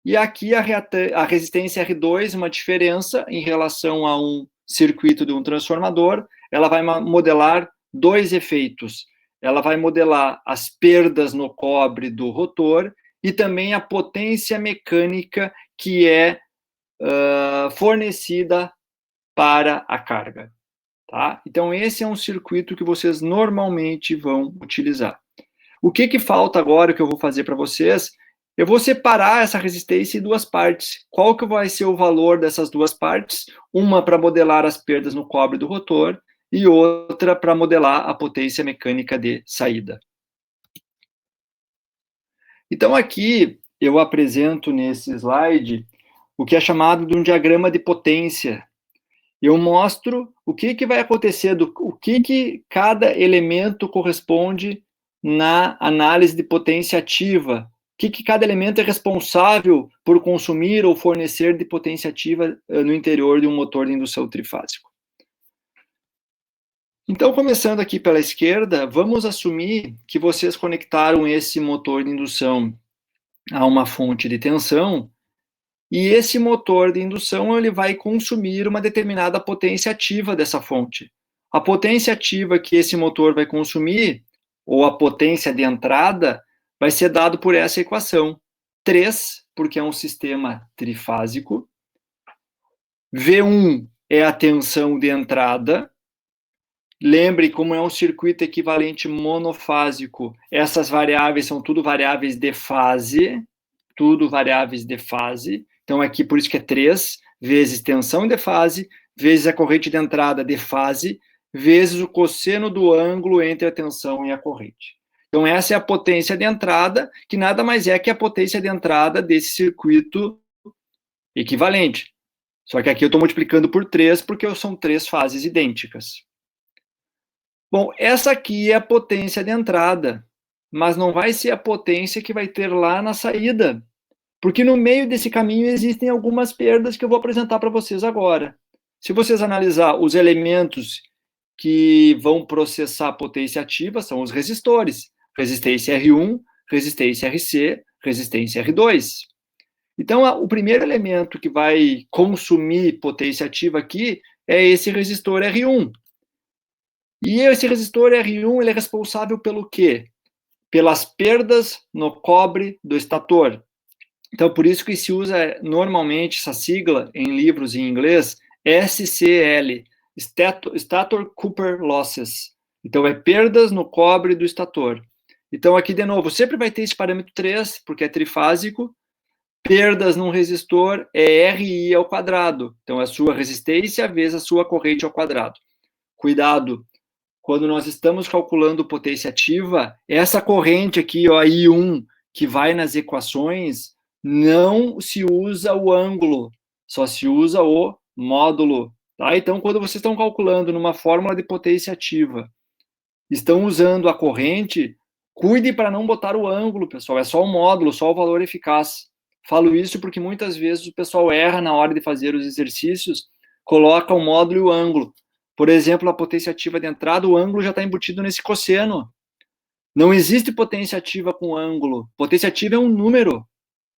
e aqui a resistência R2, uma diferença em relação a um circuito de um transformador, ela vai modelar dois efeitos. Ela vai modelar as perdas no cobre do rotor e também a potência mecânica que é fornecida para a carga. Tá? Então, esse é um circuito que vocês normalmente vão utilizar. O que falta agora, que eu vou fazer para vocês, Eu vou separar essa resistência em duas partes. Qual que vai ser o valor dessas duas partes? Uma para modelar as perdas no cobre do rotor e outra para modelar a potência mecânica de saída. Então, aqui eu apresento nesse slide o que é chamado de um diagrama de potência. Eu mostro o que vai acontecer, o que cada elemento corresponde na análise de potência ativa, o que cada elemento é responsável por consumir ou fornecer de potência ativa no interior de um motor de indução trifásico. Então, começando aqui pela esquerda, vamos assumir que vocês conectaram esse motor de indução a uma fonte de tensão, e esse motor de indução ele vai consumir uma determinada potência ativa dessa fonte. A potência ativa que esse motor vai consumir, ou a potência de entrada, vai ser dado por essa equação. 3, porque é um sistema trifásico. V1 é a tensão de entrada. Lembre, como é um circuito equivalente monofásico, essas variáveis são tudo variáveis de fase, Então, aqui, por isso que é 3, vezes tensão de fase, vezes a corrente de entrada de fase, vezes o cosseno do ângulo entre a tensão e a corrente. Então, essa é a potência de entrada, que nada mais é que a potência de entrada desse circuito equivalente. Só que aqui eu estou multiplicando por 3, porque são 3 fases idênticas. Bom, essa aqui é a potência de entrada, mas não vai ser a potência que vai ter lá na saída, porque no meio desse caminho existem algumas perdas que eu vou apresentar para vocês agora. Se vocês analisar os elementos que vão processar a potência ativa, são os resistores. Resistência R1, resistência RC, resistência R2. Então, o primeiro elemento que vai consumir potência ativa aqui é esse resistor R1. E esse resistor R1 ele é responsável pelo quê? Pelas perdas no cobre do estator. Então, por isso que se usa normalmente essa sigla em livros em inglês, SCL, Stator Copper Losses. Então, é perdas no cobre do estator. Então, aqui, de novo, sempre vai ter esse parâmetro 3, porque é trifásico. Perdas num resistor é RI ao quadrado. Então, é a sua resistência vezes a sua corrente ao quadrado. Cuidado, quando nós estamos calculando potência ativa, essa corrente aqui, ó, I1, que vai nas equações, não se usa o ângulo, só se usa o módulo. Tá? Então, quando vocês estão calculando numa fórmula de potência ativa, estão usando a corrente, cuide para não botar o ângulo, pessoal. É só o módulo, só o valor eficaz. Falo isso porque muitas vezes o pessoal erra na hora de fazer os exercícios, coloca o módulo e o ângulo. Por exemplo, a potência ativa de entrada, o ângulo já está embutido nesse cosseno. Não existe potência ativa com ângulo. Potência ativa é um número,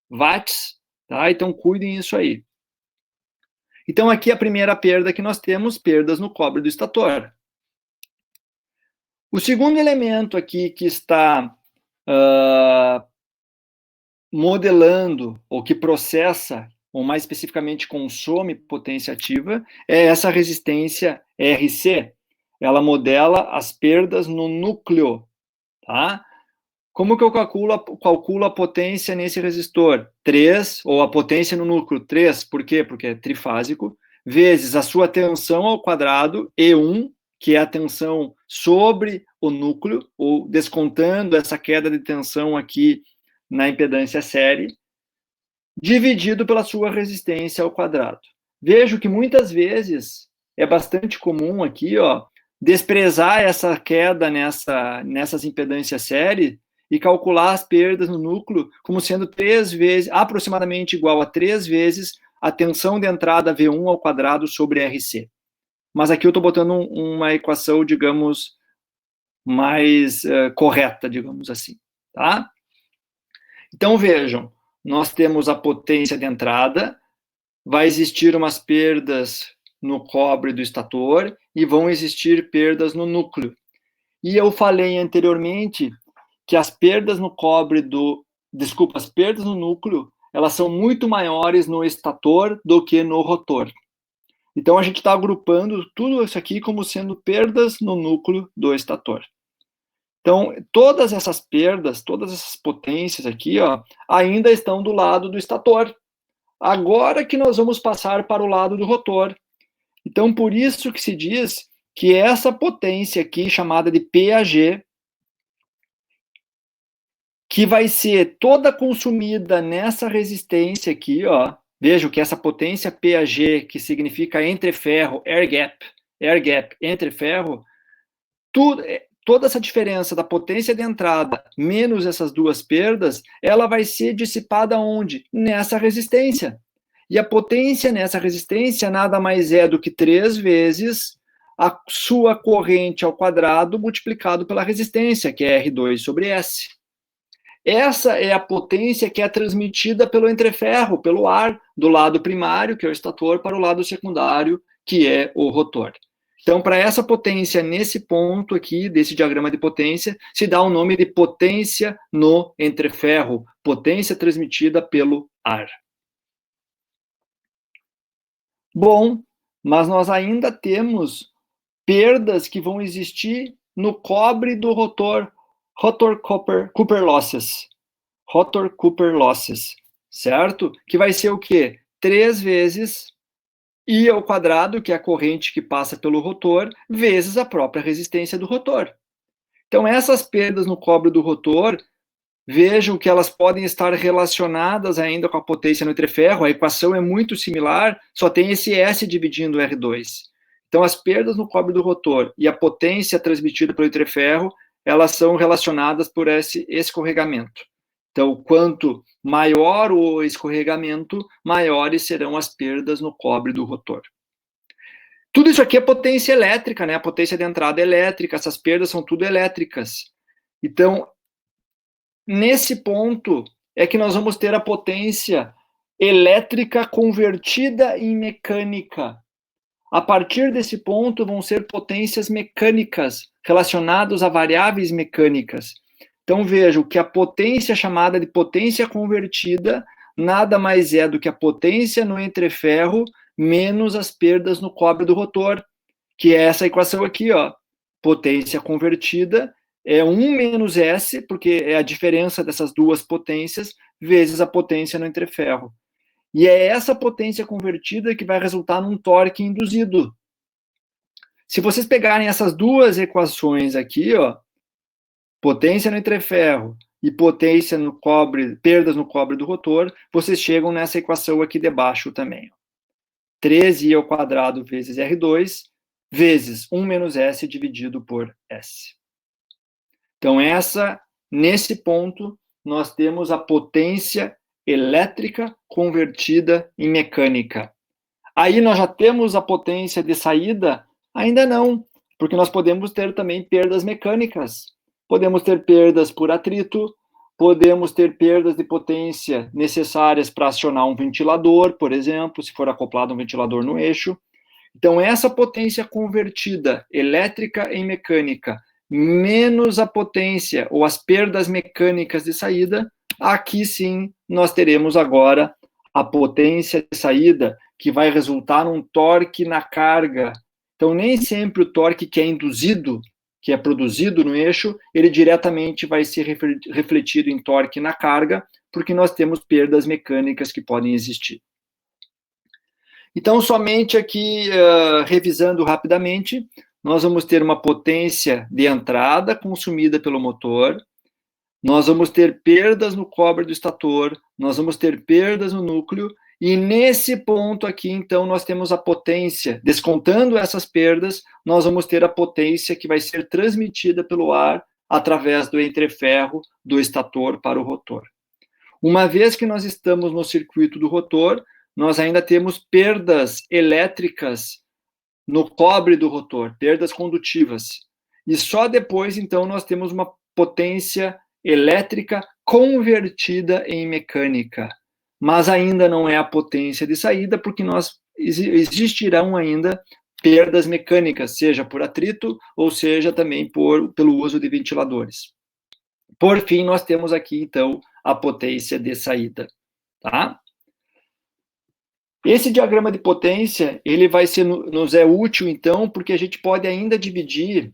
watts, tá? Então, cuidem isso aí. Então, aqui a primeira perda que nós temos, perdas no cobre do estator. O segundo elemento aqui que está modelando, ou que processa, ou mais especificamente consome potência ativa, é essa resistência RC. Ela modela as perdas no núcleo, tá? Como que eu calculo a potência nesse resistor? 3, ou a potência no núcleo, 3, por quê? Porque é trifásico, vezes a sua tensão ao quadrado, E1, que é a tensão sobre o núcleo, ou descontando essa queda de tensão aqui na impedância série, dividido pela sua resistência ao quadrado. Vejo que muitas vezes é bastante comum aqui, ó, desprezar essa queda nessas impedâncias série e calcular as perdas no núcleo como sendo 3 vezes, aproximadamente igual a 3 vezes a tensão de entrada V1 ao quadrado sobre RC. Mas aqui eu estou botando uma equação, digamos, mais correta, digamos assim, tá? Então, vejam, nós temos a potência de entrada, vai existir umas perdas no cobre do estator e vão existir perdas no núcleo. E eu falei anteriormente que as perdas no as perdas no núcleo, elas são muito maiores no estator do que no rotor. Então, a gente está agrupando tudo isso aqui como sendo perdas no núcleo do estator. Então, todas essas perdas, todas essas potências aqui, ó, ainda estão do lado do estator. Agora que nós vamos passar para o lado do rotor. Então, por isso que se diz que essa potência aqui, chamada de PAG, que vai ser toda consumida nessa resistência aqui, ó. Veja que essa potência PAG, que significa entre ferro, air gap, entre ferro, toda essa diferença da potência de entrada menos essas duas perdas, ela vai ser dissipada onde? Nessa resistência. E a potência nessa resistência nada mais é do que 3 vezes a sua corrente ao quadrado multiplicado pela resistência, que é R2 sobre S. Essa é a potência que é transmitida pelo entreferro, pelo ar, do lado primário, que é o estator, para o lado secundário, que é o rotor. Então, para essa potência, nesse ponto aqui, desse diagrama de potência, se dá o nome de potência no entreferro, potência transmitida pelo ar. Bom, mas nós ainda temos perdas que vão existir no cobre do rotor, rotor Cooper losses. Rotor Cooper losses, certo? Que vai ser o quê? 3 vezes I ao quadrado, que é a corrente que passa pelo rotor, vezes a própria resistência do rotor. Então, essas perdas no cobre do rotor, vejam que elas podem estar relacionadas ainda com a potência no entreferro, a equação é muito similar, só tem esse S dividindo R2. Então, as perdas no cobre do rotor e a potência transmitida pelo entreferro, elas são relacionadas por esse escorregamento. Então, quanto maior o escorregamento, maiores serão as perdas no cobre do rotor. Tudo isso aqui é potência elétrica, né? A potência de entrada elétrica, essas perdas são tudo elétricas. Então, nesse ponto é que nós vamos ter a potência elétrica convertida em mecânica. A partir desse ponto vão ser potências mecânicas relacionadas a variáveis mecânicas. Então vejam que a potência chamada de potência convertida nada mais é do que a potência no entreferro menos as perdas no cobre do rotor, que é essa equação aqui, ó. Potência convertida é 1 menos S, porque é a diferença dessas duas potências, vezes a potência no entreferro. E é essa potência convertida que vai resultar num torque induzido. Se vocês pegarem essas duas equações aqui, ó, potência no entreferro e potência no cobre, perdas no cobre do rotor, vocês chegam nessa equação aqui debaixo também. 13i ao quadrado vezes R2, vezes 1 menos S dividido por S. Então, nesse ponto, nós temos a potência elétrica convertida em mecânica. Aí nós já temos a potência de saída? Ainda não, porque nós podemos ter também perdas mecânicas. Podemos ter perdas por atrito, podemos ter perdas de potência necessárias para acionar um ventilador, por exemplo, se for acoplado um ventilador no eixo. Então, essa potência convertida elétrica em mecânica, menos a potência ou as perdas mecânicas de saída, aqui sim nós teremos agora a potência de saída, que vai resultar num torque na carga. Então, nem sempre o torque que é induzido, que é produzido no eixo, ele diretamente vai ser refletido em torque na carga, porque nós temos perdas mecânicas que podem existir. Então, somente aqui, revisando rapidamente, nós vamos ter uma potência de entrada consumida pelo motor, nós vamos ter perdas no cobre do estator, nós vamos ter perdas no núcleo, e nesse ponto aqui, então, nós temos a potência, descontando essas perdas, nós vamos ter a potência que vai ser transmitida pelo ar através do entreferro do estator para o rotor. Uma vez que nós estamos no circuito do rotor, nós ainda temos perdas elétricas no cobre do rotor, perdas condutivas. E só depois, então, nós temos uma potência elétrica convertida em mecânica. Mas ainda não é a potência de saída, porque existirão ainda perdas mecânicas, seja por atrito ou seja também pelo uso de ventiladores. Por fim, nós temos aqui, então, a potência de saída, tá? Esse diagrama de potência, ele vai ser, nos é útil, então, porque a gente pode ainda dividir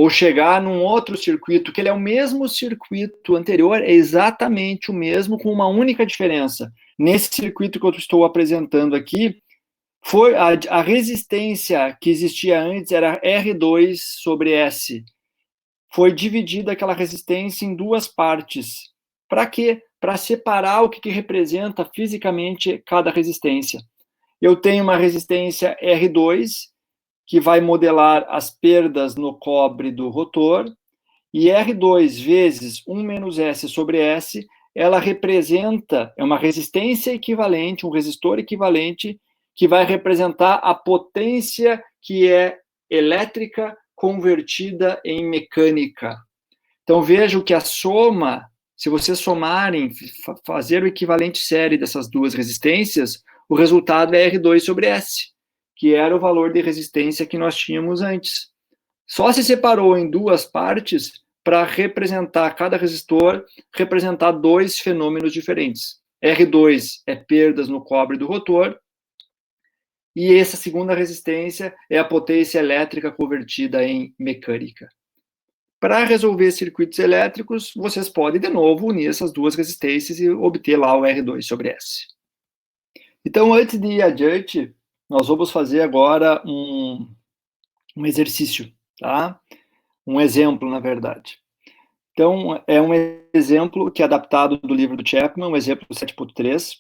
ou chegar num outro circuito, que ele é o mesmo circuito anterior, é exatamente o mesmo, com uma única diferença. Nesse circuito que eu estou apresentando aqui, foi a resistência que existia antes era R2 sobre S. Foi dividida aquela resistência em duas partes. Para quê? Para separar o que representa fisicamente cada resistência. Eu tenho uma resistência R2, que vai modelar as perdas no cobre do rotor, e R2 vezes 1 menos S sobre S, ela representa, é uma resistência equivalente, um resistor equivalente, que vai representar a potência que é elétrica convertida em mecânica. Então vejam que a soma, se vocês somarem, fazer o equivalente série dessas duas resistências, o resultado é R2 sobre S, que era o valor de resistência que nós tínhamos antes. Só se separou em duas partes para representar cada resistor, representar dois fenômenos diferentes. R2 é perdas no cobre do rotor, e essa segunda resistência é a potência elétrica convertida em mecânica. Para resolver circuitos elétricos, vocês podem, de novo, unir essas duas resistências e obter lá o R2 sobre S. Então, antes de ir adiante, nós vamos fazer agora um exercício, tá? Um exemplo, na verdade. Então, é um exemplo que é adaptado do livro do Chapman, um exemplo 7.3,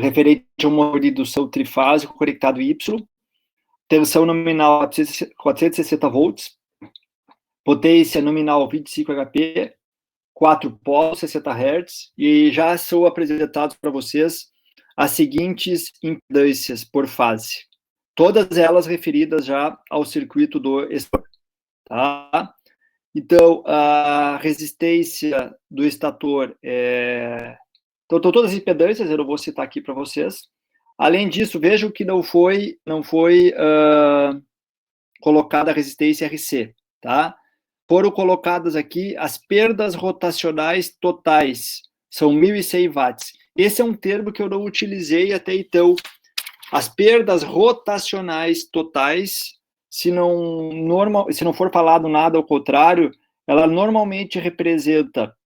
referente a um motor de indução trifásico conectado Y, tensão nominal 460 volts, potência nominal 25 HP, 4 polos, 60 Hz, e já são apresentados para vocês as seguintes impedâncias por fase. Todas elas referidas já ao circuito do estator, tá? Então, a resistência do estator Então, todas as impedâncias, eu não vou citar aqui para vocês. Além disso, vejam que não foi colocada a resistência RC, tá? Foram colocadas aqui as perdas rotacionais totais, são 1.100 watts. Esse é um termo que eu não utilizei até então. As perdas rotacionais totais, se não for falado nada ao contrário, ela normalmente representa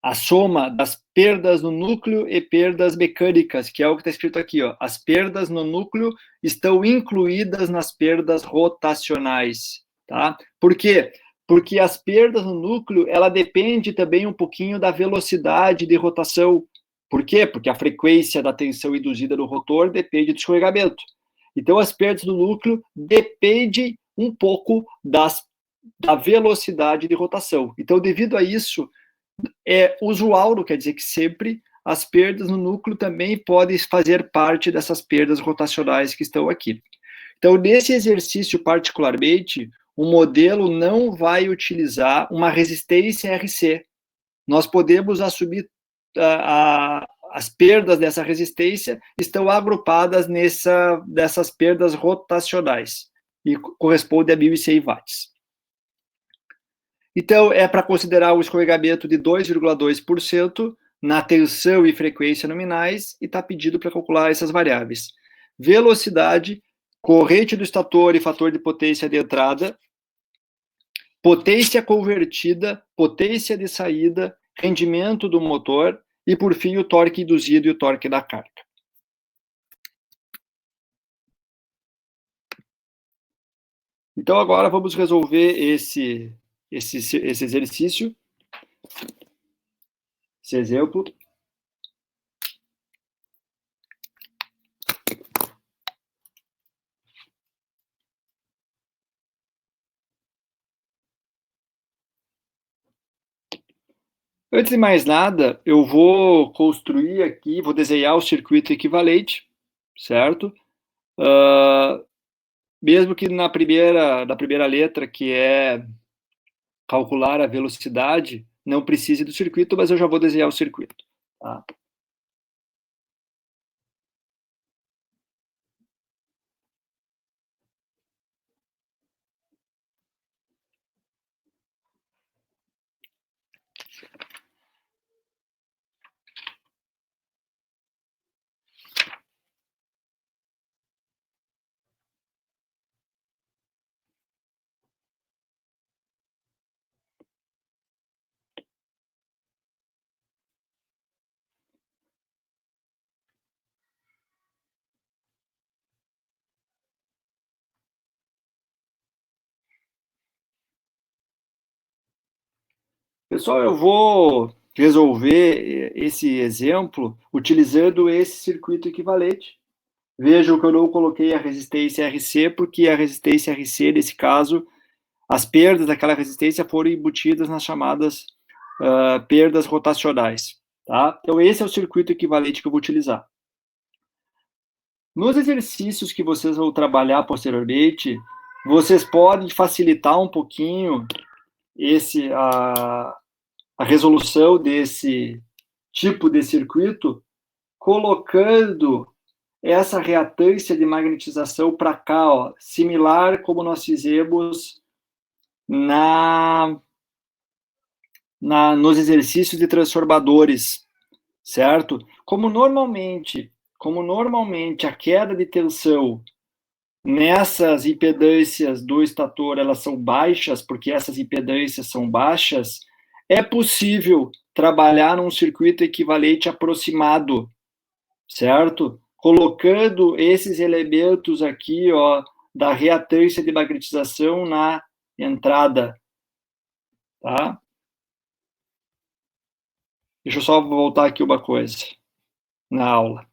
a soma das perdas no núcleo e perdas mecânicas, que é o que está escrito aqui, ó. As perdas no núcleo estão incluídas nas perdas rotacionais, tá? Por quê? Porque as perdas no núcleo, ela depende também um pouquinho da velocidade de rotação. Por quê? Porque a frequência da tensão induzida no rotor depende do escorregamento. Então, as perdas do núcleo dependem um pouco da velocidade de rotação. Então, devido a isso, é usual, não quer dizer que sempre, as perdas no núcleo também podem fazer parte dessas perdas rotacionais que estão aqui. Então, nesse exercício particularmente, o modelo não vai utilizar uma resistência RC. Nós podemos assumir as perdas dessa resistência estão agrupadas dessas perdas rotacionais e corresponde a 1.100 watts. Então, é para considerar o escorregamento de 2,2% na tensão e frequência nominais, e está pedido para calcular essas variáveis. Velocidade, corrente do estator e fator de potência de entrada, potência convertida, potência de saída, rendimento do motor e, por fim, o torque induzido e o torque da carga. Então, agora vamos resolver esse exercício, esse exemplo. Antes de mais nada, eu vou construir aqui, vou desenhar o circuito equivalente, certo? Mesmo que na primeira letra, que é calcular a velocidade, não precise do circuito, mas eu já vou desenhar o circuito. Tá? Pessoal, eu vou resolver esse exemplo utilizando esse circuito equivalente. Vejam que eu não coloquei a resistência RC, porque a resistência RC, nesse caso, as perdas daquela resistência foram embutidas nas chamadas perdas rotacionais. Tá? Então, esse é o circuito equivalente que eu vou utilizar. Nos exercícios que vocês vão trabalhar posteriormente, vocês podem facilitar um pouquinho a resolução desse tipo de circuito, colocando essa reatância de magnetização para cá, ó, similar como nós fizemos nos exercícios de transformadores, certo? Como normalmente a queda de tensão nessas impedâncias do estator, elas são baixas, porque essas impedâncias são baixas, é possível trabalhar num circuito equivalente aproximado, certo? Colocando esses elementos aqui, ó, da reatância de magnetização na entrada, tá? Deixa eu só voltar aqui uma coisa na aula.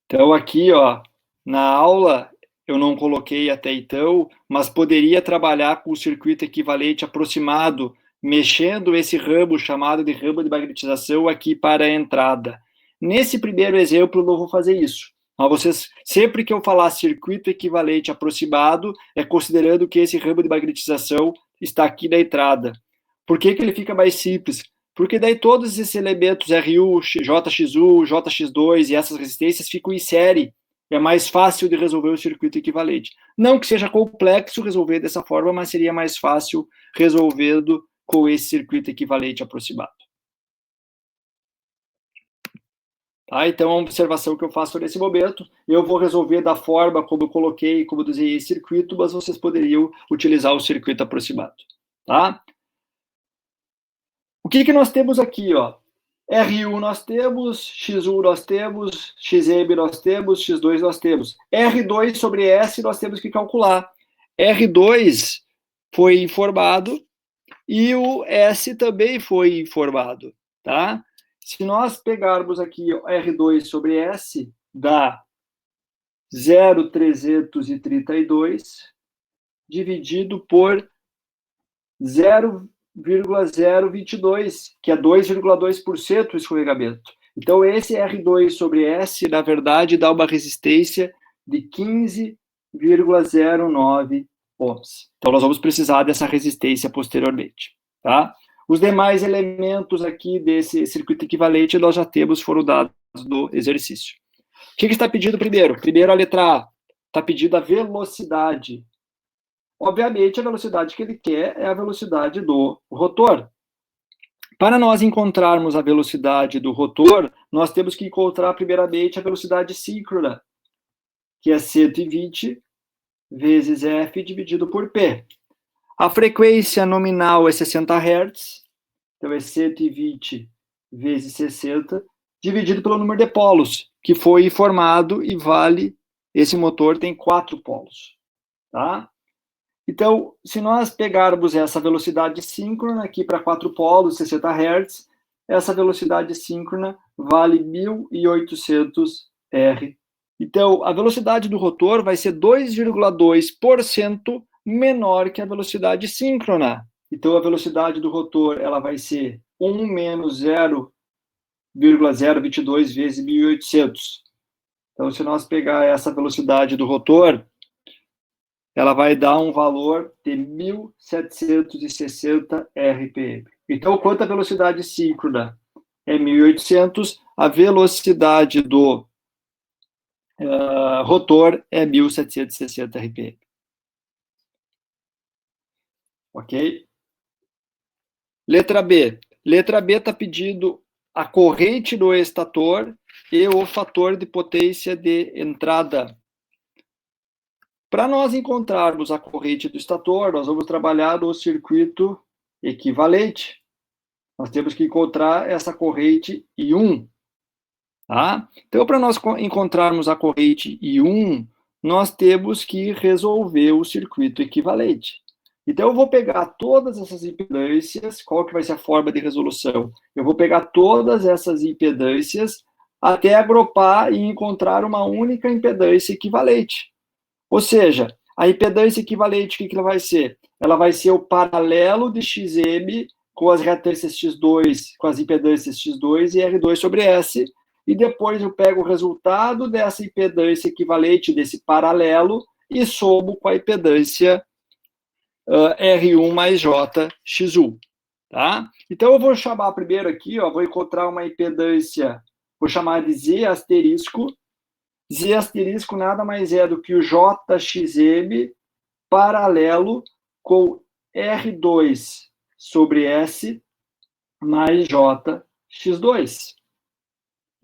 Então, aqui, ó, na aula, eu não coloquei até então, mas poderia trabalhar com o circuito equivalente aproximado, mexendo esse ramo chamado de ramo de magnetização aqui para a entrada. Nesse primeiro exemplo, eu não vou fazer isso. Mas vocês, sempre que eu falar circuito equivalente aproximado, é considerando que esse ramo de magnetização está aqui na entrada. Por que ele fica mais simples? Porque daí todos esses elementos RU, JXU, JX2 e essas resistências ficam em série. É mais fácil de resolver o circuito equivalente. Não que seja complexo resolver dessa forma, mas seria mais fácil resolvendo com esse circuito equivalente aproximado. Tá? Então, a observação que eu faço nesse momento, eu vou resolver da forma como eu coloquei, como eu desenhei esse circuito, mas vocês poderiam utilizar o circuito aproximado. Tá? O que nós temos aqui, ó? RU nós temos, X1 nós temos, XM nós temos, X2 nós temos. R2 sobre S nós temos que calcular. R2 foi informado e o S também foi informado, tá? Se nós pegarmos aqui R2 sobre S, dá 0,332 dividido por 0,022, que é 2,2% o escorregamento. Então, esse R2 sobre S, na verdade, dá uma resistência de 15,09 ohms. Então, nós vamos precisar dessa resistência posteriormente, tá? Os demais elementos aqui desse circuito equivalente nós já temos, foram dados no exercício. O que está pedido primeiro? Primeiro, a letra A. Está pedindo a velocidade. Obviamente, a velocidade que ele quer é a velocidade do rotor. Para nós encontrarmos a velocidade do rotor, nós temos que encontrar, primeiramente, a velocidade síncrona, que é 120 vezes F dividido por P. A frequência nominal é 60 Hz, então é 120 vezes 60, dividido pelo número de polos, que foi informado e vale, esse motor tem 4 polos, tá? Então, se nós pegarmos essa velocidade síncrona aqui para 4 polos, 60 Hz, essa velocidade síncrona vale 1.800 R. Então, a velocidade do rotor vai ser 2,2% menor que a velocidade síncrona. Então, a velocidade do rotor ela vai ser 1 menos 0,022 vezes 1.800. Então, se nós pegar essa velocidade do rotor, ela vai dar um valor de 1.760 RPM. Então, quanto a velocidade síncrona é 1.800, a velocidade do rotor é 1.760 RPM. Ok? Letra B. Letra B está pedindo a corrente do estator e o fator de potência de entrada. Para nós encontrarmos a corrente do estator, nós vamos trabalhar no circuito equivalente. Nós temos que encontrar essa corrente I1. Tá? Então, para nós encontrarmos a corrente I1, nós temos que resolver o circuito equivalente. Então, eu vou pegar todas essas impedâncias, qual que vai ser a forma de resolução? Eu vou pegar todas essas impedâncias até agrupar e encontrar uma única impedância equivalente. Ou seja, a impedância equivalente, o que ela vai ser? Ela vai ser o paralelo de XM com as reatâncias X2, com as impedâncias X2 e R2 sobre S, e depois eu pego o resultado dessa impedância equivalente, desse paralelo, e somo com a impedância R1 mais J X1. Tá? Então, eu vou chamar primeiro aqui, ó, vou encontrar uma impedância, vou chamar de Z asterisco. Z asterisco nada mais é do que o JXM paralelo com R2 sobre S mais JX2.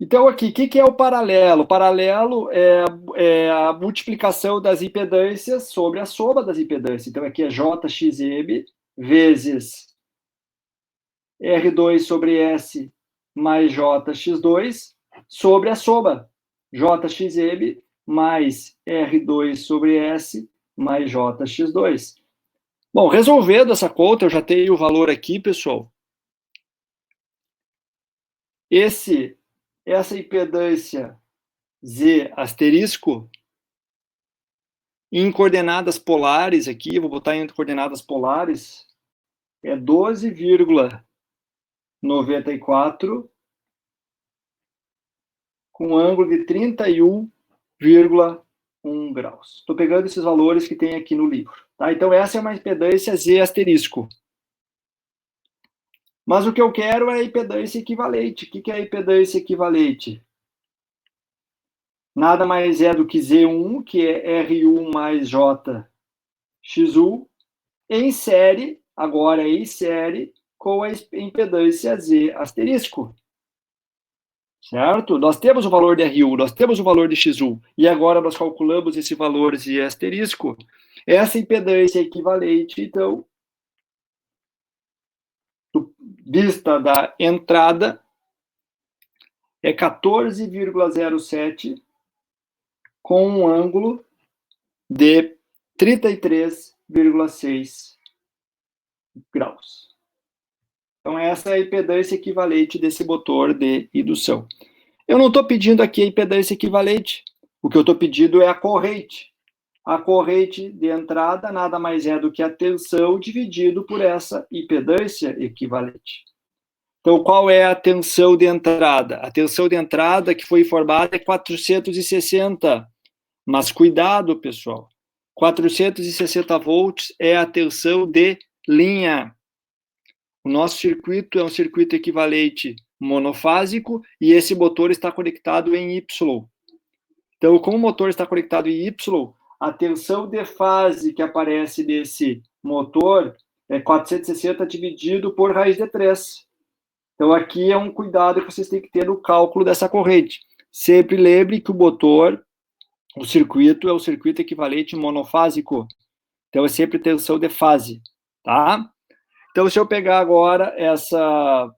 Então, aqui, o que é o paralelo? O paralelo é a multiplicação das impedâncias sobre a soma das impedâncias. Então, aqui é JXM vezes R2 sobre S mais JX2 sobre a soma JXM mais R2 sobre S mais JX2. Bom, resolvendo essa conta, eu já tenho o valor aqui, pessoal. Essa impedância Z asterisco, em coordenadas polares aqui, eu vou botar em coordenadas polares, é 12,94 com ângulo de 31,1 graus. Estou pegando esses valores que tem aqui no livro. Tá? Então, essa é uma impedância Z asterisco. Mas o que eu quero é a impedância equivalente. O que é a impedância equivalente? Nada mais é do que Z1, que é R1 mais JX1, em série, agora em série, com a impedância Z asterisco. Certo? Nós temos o valor de R1, nós temos o valor de X1, e agora nós calculamos esse valor de asterisco. Essa impedância equivalente, então, vista da entrada, é 14,07 com um ângulo de 33,6 graus. Então, essa é a impedância equivalente desse motor de indução. Eu não estou pedindo aqui a impedância equivalente. O que eu estou pedindo é a corrente. A corrente de entrada nada mais é do que a tensão dividido por essa impedância equivalente. Então, qual é a tensão de entrada? A tensão de entrada que foi informada é 460. Mas cuidado, pessoal. 460 volts é a tensão de linha. O nosso circuito é um circuito equivalente monofásico e esse motor está conectado em Y. Então, como o motor está conectado em Y, a tensão de fase que aparece nesse motor é 460 dividido por raiz de 3. Então, aqui é um cuidado que vocês têm que ter no cálculo dessa corrente. Sempre lembre que o motor, o circuito, é o circuito equivalente monofásico. Então, é sempre tensão de fase, tá? Então, se eu pegar agora essa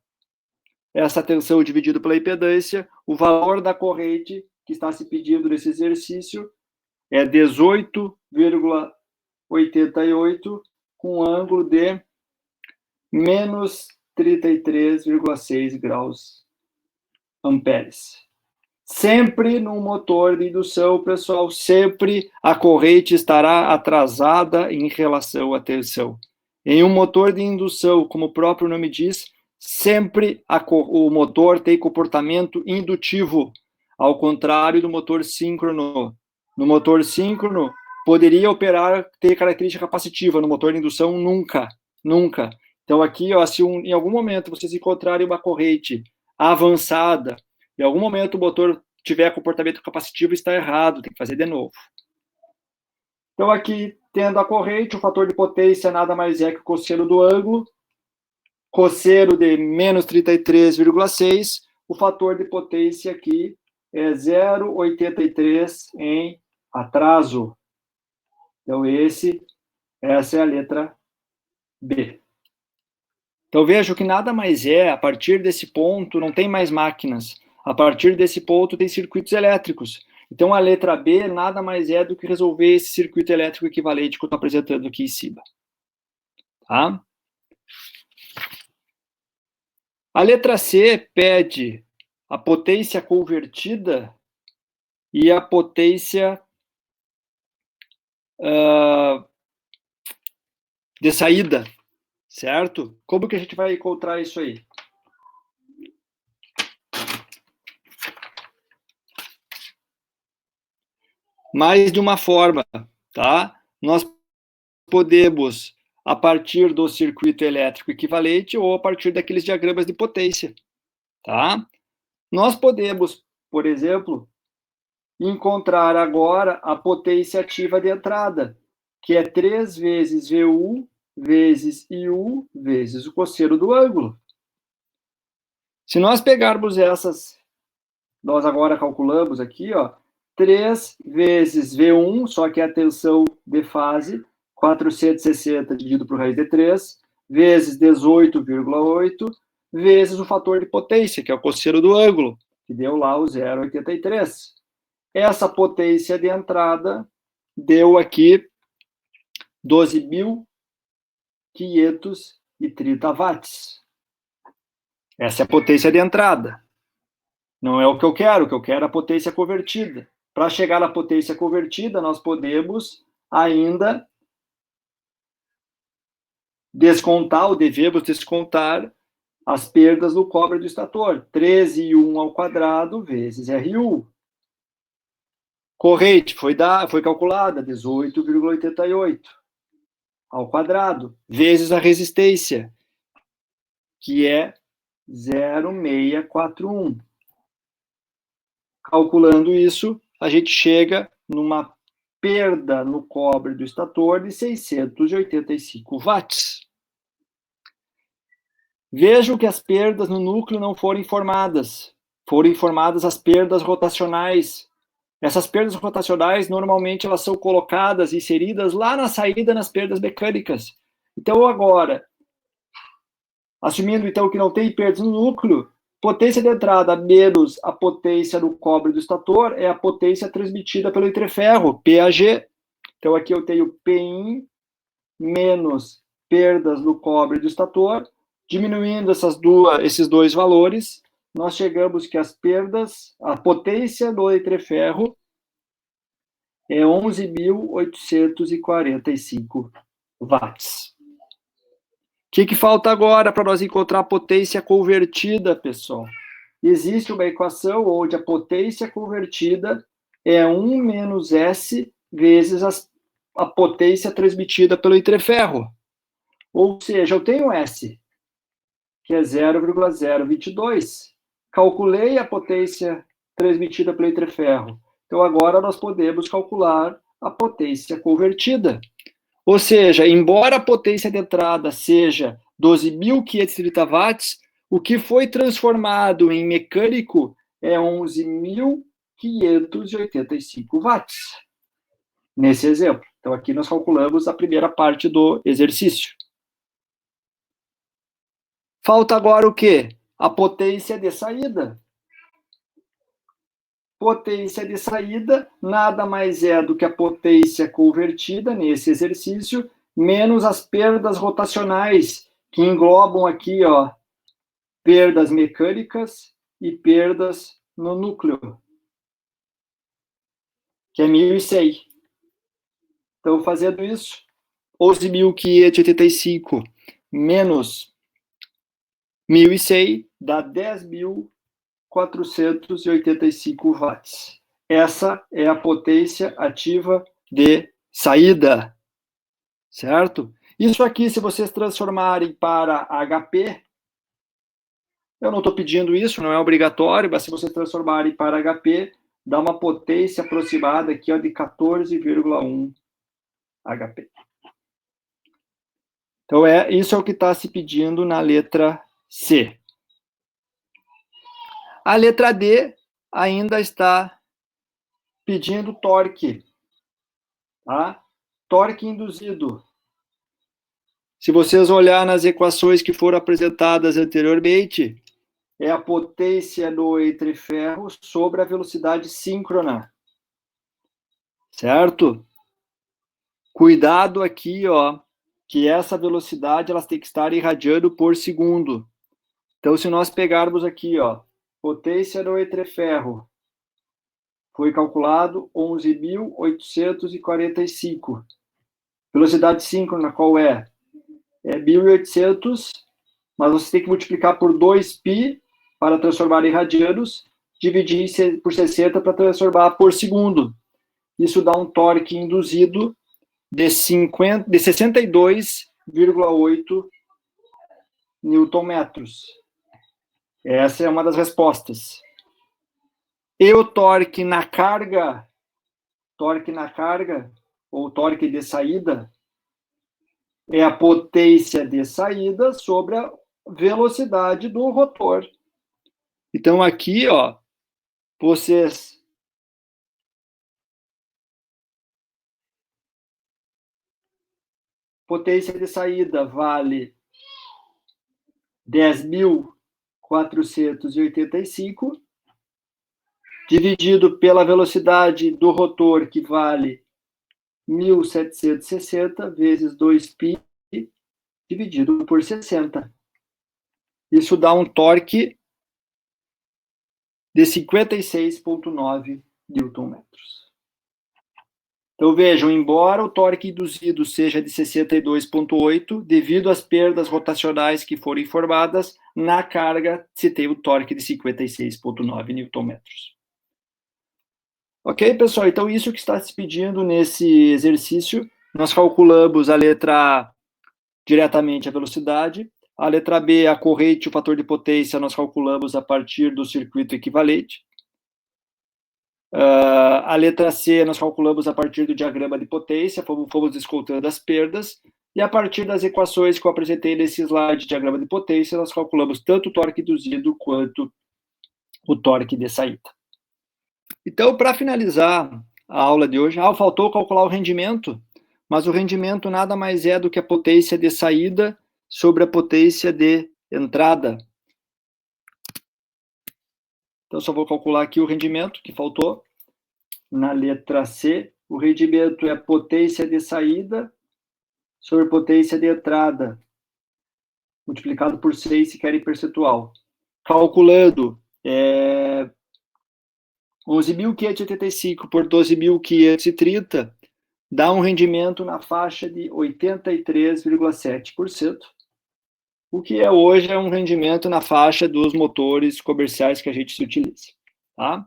tensão dividida pela impedância, o valor da corrente que está se pedindo nesse exercício é 18,88 com ângulo de menos 33,6 graus amperes. Sempre no motor de indução, pessoal, sempre a corrente estará atrasada em relação à tensão. Em um motor de indução, como o próprio nome diz, sempre o motor tem comportamento indutivo, ao contrário do motor síncrono. No motor síncrono, poderia operar, ter característica capacitiva, no motor de indução, nunca, nunca. Então, aqui, ó, se em algum momento vocês encontrarem uma corrente avançada, em algum momento o motor tiver comportamento capacitivo, está errado, tem que fazer de novo. Então, aqui, tendo a corrente, o fator de potência nada mais é que o cosseno do ângulo, cosseno de menos 33,6, o fator de potência aqui é 0,83 em atraso. Então, essa é a letra B. Então, vejo que nada mais é, a partir desse ponto, não tem mais máquinas. A partir desse ponto, tem circuitos elétricos. Então, a letra B nada mais é do que resolver esse circuito elétrico equivalente que eu estou apresentando aqui em cima. Tá? A letra C pede a potência convertida e a potência de saída, certo? Como que a gente vai encontrar isso aí? Mais de uma forma, tá? Nós podemos, a partir do circuito elétrico equivalente ou a partir daqueles diagramas de potência, tá? Nós podemos, por exemplo, encontrar agora a potência ativa de entrada, que é 3 vezes VU vezes IU vezes o cosseno do ângulo. Se nós pegarmos essas, nós agora calculamos aqui, ó, 3 vezes V1, só que é a tensão de fase, 460 dividido por raiz de 3, vezes 18,8, vezes o fator de potência, que é o cosseno do ângulo, que deu lá o 0,83. Essa potência de entrada deu aqui 12.530 watts. Essa é a potência de entrada. Não é o que eu quero é a potência convertida. Para chegar na potência convertida, nós podemos ainda descontar, ou devemos descontar, as perdas do cobre do estator. 13,1 ao quadrado vezes RU. Corrente foi calculada, 18,88 ao quadrado, vezes a resistência, que é 0,641. Calculando isso, a gente chega numa perda no cobre do estator de 685 watts. Vejam que as perdas no núcleo não foram informadas. Foram informadas as perdas rotacionais. Essas perdas rotacionais, normalmente, elas são colocadas, inseridas lá na saída nas perdas mecânicas. Então, agora, assumindo, então, que não tem perdas no núcleo, potência de entrada menos a potência no cobre do estator é a potência transmitida pelo entreferro, PAG. Então, aqui eu tenho PIN menos perdas no cobre do estator. Diminuindo esses dois valores, nós chegamos que as perdas, a potência do entreferro é 11.845 watts. O que falta agora para nós encontrar a potência convertida, pessoal? Existe uma equação onde a potência convertida é 1 menos S vezes a potência transmitida pelo entreferro. Ou seja, eu tenho S, que é 0,022. Calculei a potência transmitida pelo entreferro. Então, agora nós podemos calcular a potência convertida. Ou seja, embora a potência de entrada seja 12.530 watts, o que foi transformado em mecânico é 11.585 watts. Nesse exemplo. Então, aqui nós calculamos a primeira parte do exercício. Falta agora o quê? A potência de saída. Potência de saída nada mais é do que a potência convertida nesse exercício, menos as perdas rotacionais, que englobam aqui, ó, perdas mecânicas e perdas no núcleo, que é 1.100. Então, fazendo isso, 11.585 menos 1.100 dá 10.485 watts. Essa é a potência ativa de saída, certo? Isso aqui, se vocês transformarem para HP, eu não estou pedindo isso, não é obrigatório, mas se vocês transformarem para HP, dá uma potência aproximada aqui, ó, de 14,1 HP. Então, isso é o que está se pedindo na letra C. A letra D ainda está pedindo torque, tá? Torque induzido. Se vocês olharem nas equações que foram apresentadas anteriormente, é a potência no entreferro sobre a velocidade síncrona. certo? Cuidado aqui, ó, que essa velocidade elas tem que estar irradiando por segundo. Então, se nós pegarmos aqui, ó, potência do etreferro, foi calculado 11.845. Velocidade síncrona, qual é? É 1.800, mas você tem que multiplicar por 2π para transformar em radianos, dividir por 60 para transformar por segundo. Isso dá um torque induzido de 62,8 newton-metros. Essa é uma das respostas. E o torque na carga, ou torque de saída, é a potência de saída sobre a velocidade do rotor. Então, aqui, ó, vocês potência de saída vale 10.485, dividido pela velocidade do rotor, que vale 1.760, vezes 2π, dividido por 60. Isso dá um torque de 56,9 newton-metros. Então, vejam, embora o torque induzido seja de 62,8, devido às perdas rotacionais que foram informadas, na carga se tem o torque de 56,9 newton-metros. Ok, pessoal? Então, isso que está se pedindo nesse exercício, nós calculamos a letra A diretamente a velocidade, a letra B, a corrente e o fator de potência, nós calculamos a partir do circuito equivalente. A letra C, nós calculamos a partir do diagrama de potência, fomos descontando as perdas, e a partir das equações que eu apresentei nesse slide, diagrama de potência, nós calculamos tanto o torque induzido quanto o torque de saída. Então, para finalizar a aula de hoje, faltou calcular o rendimento, mas o rendimento nada mais é do que a potência de saída sobre a potência de entrada. Então, só vou calcular aqui o rendimento que faltou. Na letra C, o rendimento é potência de saída sobre potência de entrada, multiplicado por 6, se quer em percentual. Calculando 11.585 por 12.530, dá um rendimento na faixa de 83,7%, o que hoje é um rendimento na faixa dos motores comerciais que a gente se utiliza. Tá?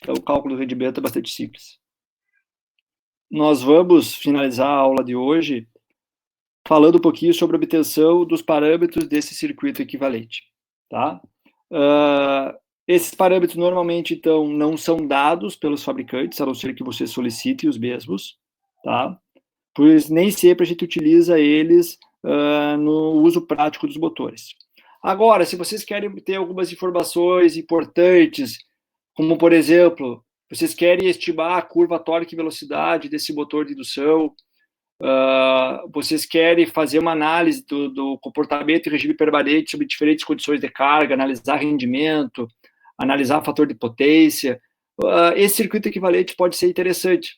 Então, o cálculo do rendimento é bastante simples. Nós vamos finalizar a aula de hoje falando um pouquinho sobre a obtenção dos parâmetros desse circuito equivalente. Tá? Esses parâmetros, normalmente, então, não são dados pelos fabricantes, a não ser que você solicite os mesmos, tá? Pois nem sempre a gente utiliza eles no uso prático dos motores. Agora, se vocês querem ter algumas informações importantes, como, por exemplo, vocês querem estimar a curva torque e velocidade desse motor de indução, vocês querem fazer uma análise do comportamento e regime permanente sobre diferentes condições de carga, analisar rendimento, analisar fator de potência, esse circuito equivalente pode ser interessante.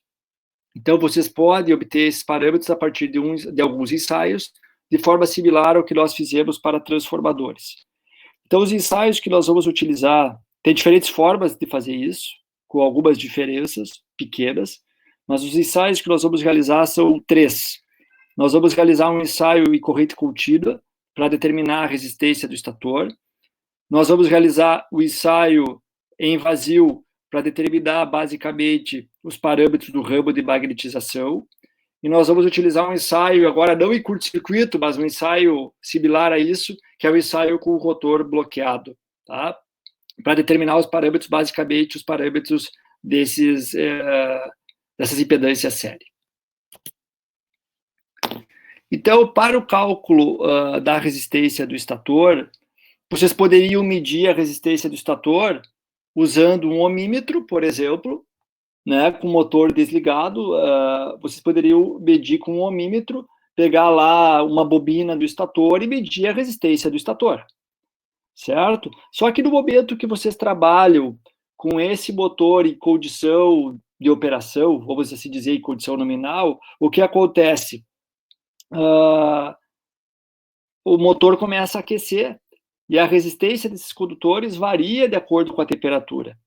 Então, vocês podem obter esses parâmetros a partir de alguns ensaios, de forma similar ao que nós fizemos para transformadores. Então, os ensaios que nós vamos utilizar, tem diferentes formas de fazer isso, com algumas diferenças pequenas, mas os ensaios que nós vamos realizar são 3. Nós vamos realizar um ensaio em corrente contínua, para determinar a resistência do estator. Nós vamos realizar o ensaio em vazio, para determinar, basicamente, os parâmetros do ramo de magnetização. E nós vamos utilizar um ensaio, agora não em curto-circuito, mas um ensaio similar a isso, que é o ensaio com o rotor bloqueado, tá? Para determinar os parâmetros, basicamente, os parâmetros dessas impedâncias série. Então, para o cálculo da resistência do estator, vocês poderiam medir a resistência do estator usando um ohmímetro, por exemplo, né, com o motor desligado. Vocês poderiam medir com um ohmímetro, pegar lá uma bobina do estator e medir a resistência do estator, certo? Só que no momento que vocês trabalham com esse motor em condição de operação, vamos assim dizer, em condição nominal, o que acontece? O motor começa a aquecer e a resistência desses condutores varia de acordo com a temperatura.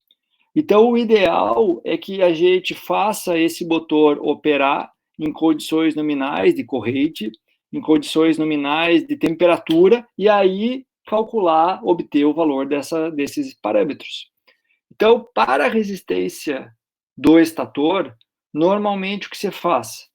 Então, o ideal é que a gente faça esse motor operar em condições nominais de corrente, em condições nominais de temperatura, e aí calcular, obter o valor desses parâmetros. Então, para a resistência do estator, normalmente o que se faz?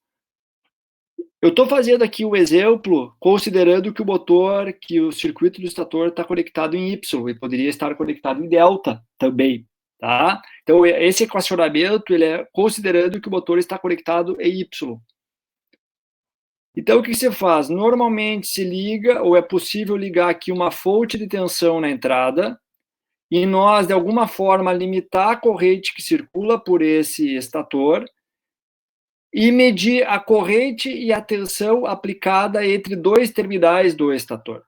Eu estou fazendo aqui um exemplo considerando que o motor, que o circuito do estator está conectado em Y e poderia estar conectado em delta também, tá? Então, esse equacionamento, ele é considerando que o motor está conectado em Y. Então, o que se faz? Normalmente se liga, ou é possível ligar aqui uma fonte de tensão na entrada, e nós, de alguma forma, limitar a corrente que circula por esse estator, e medir a corrente e a tensão aplicada entre dois terminais do estator.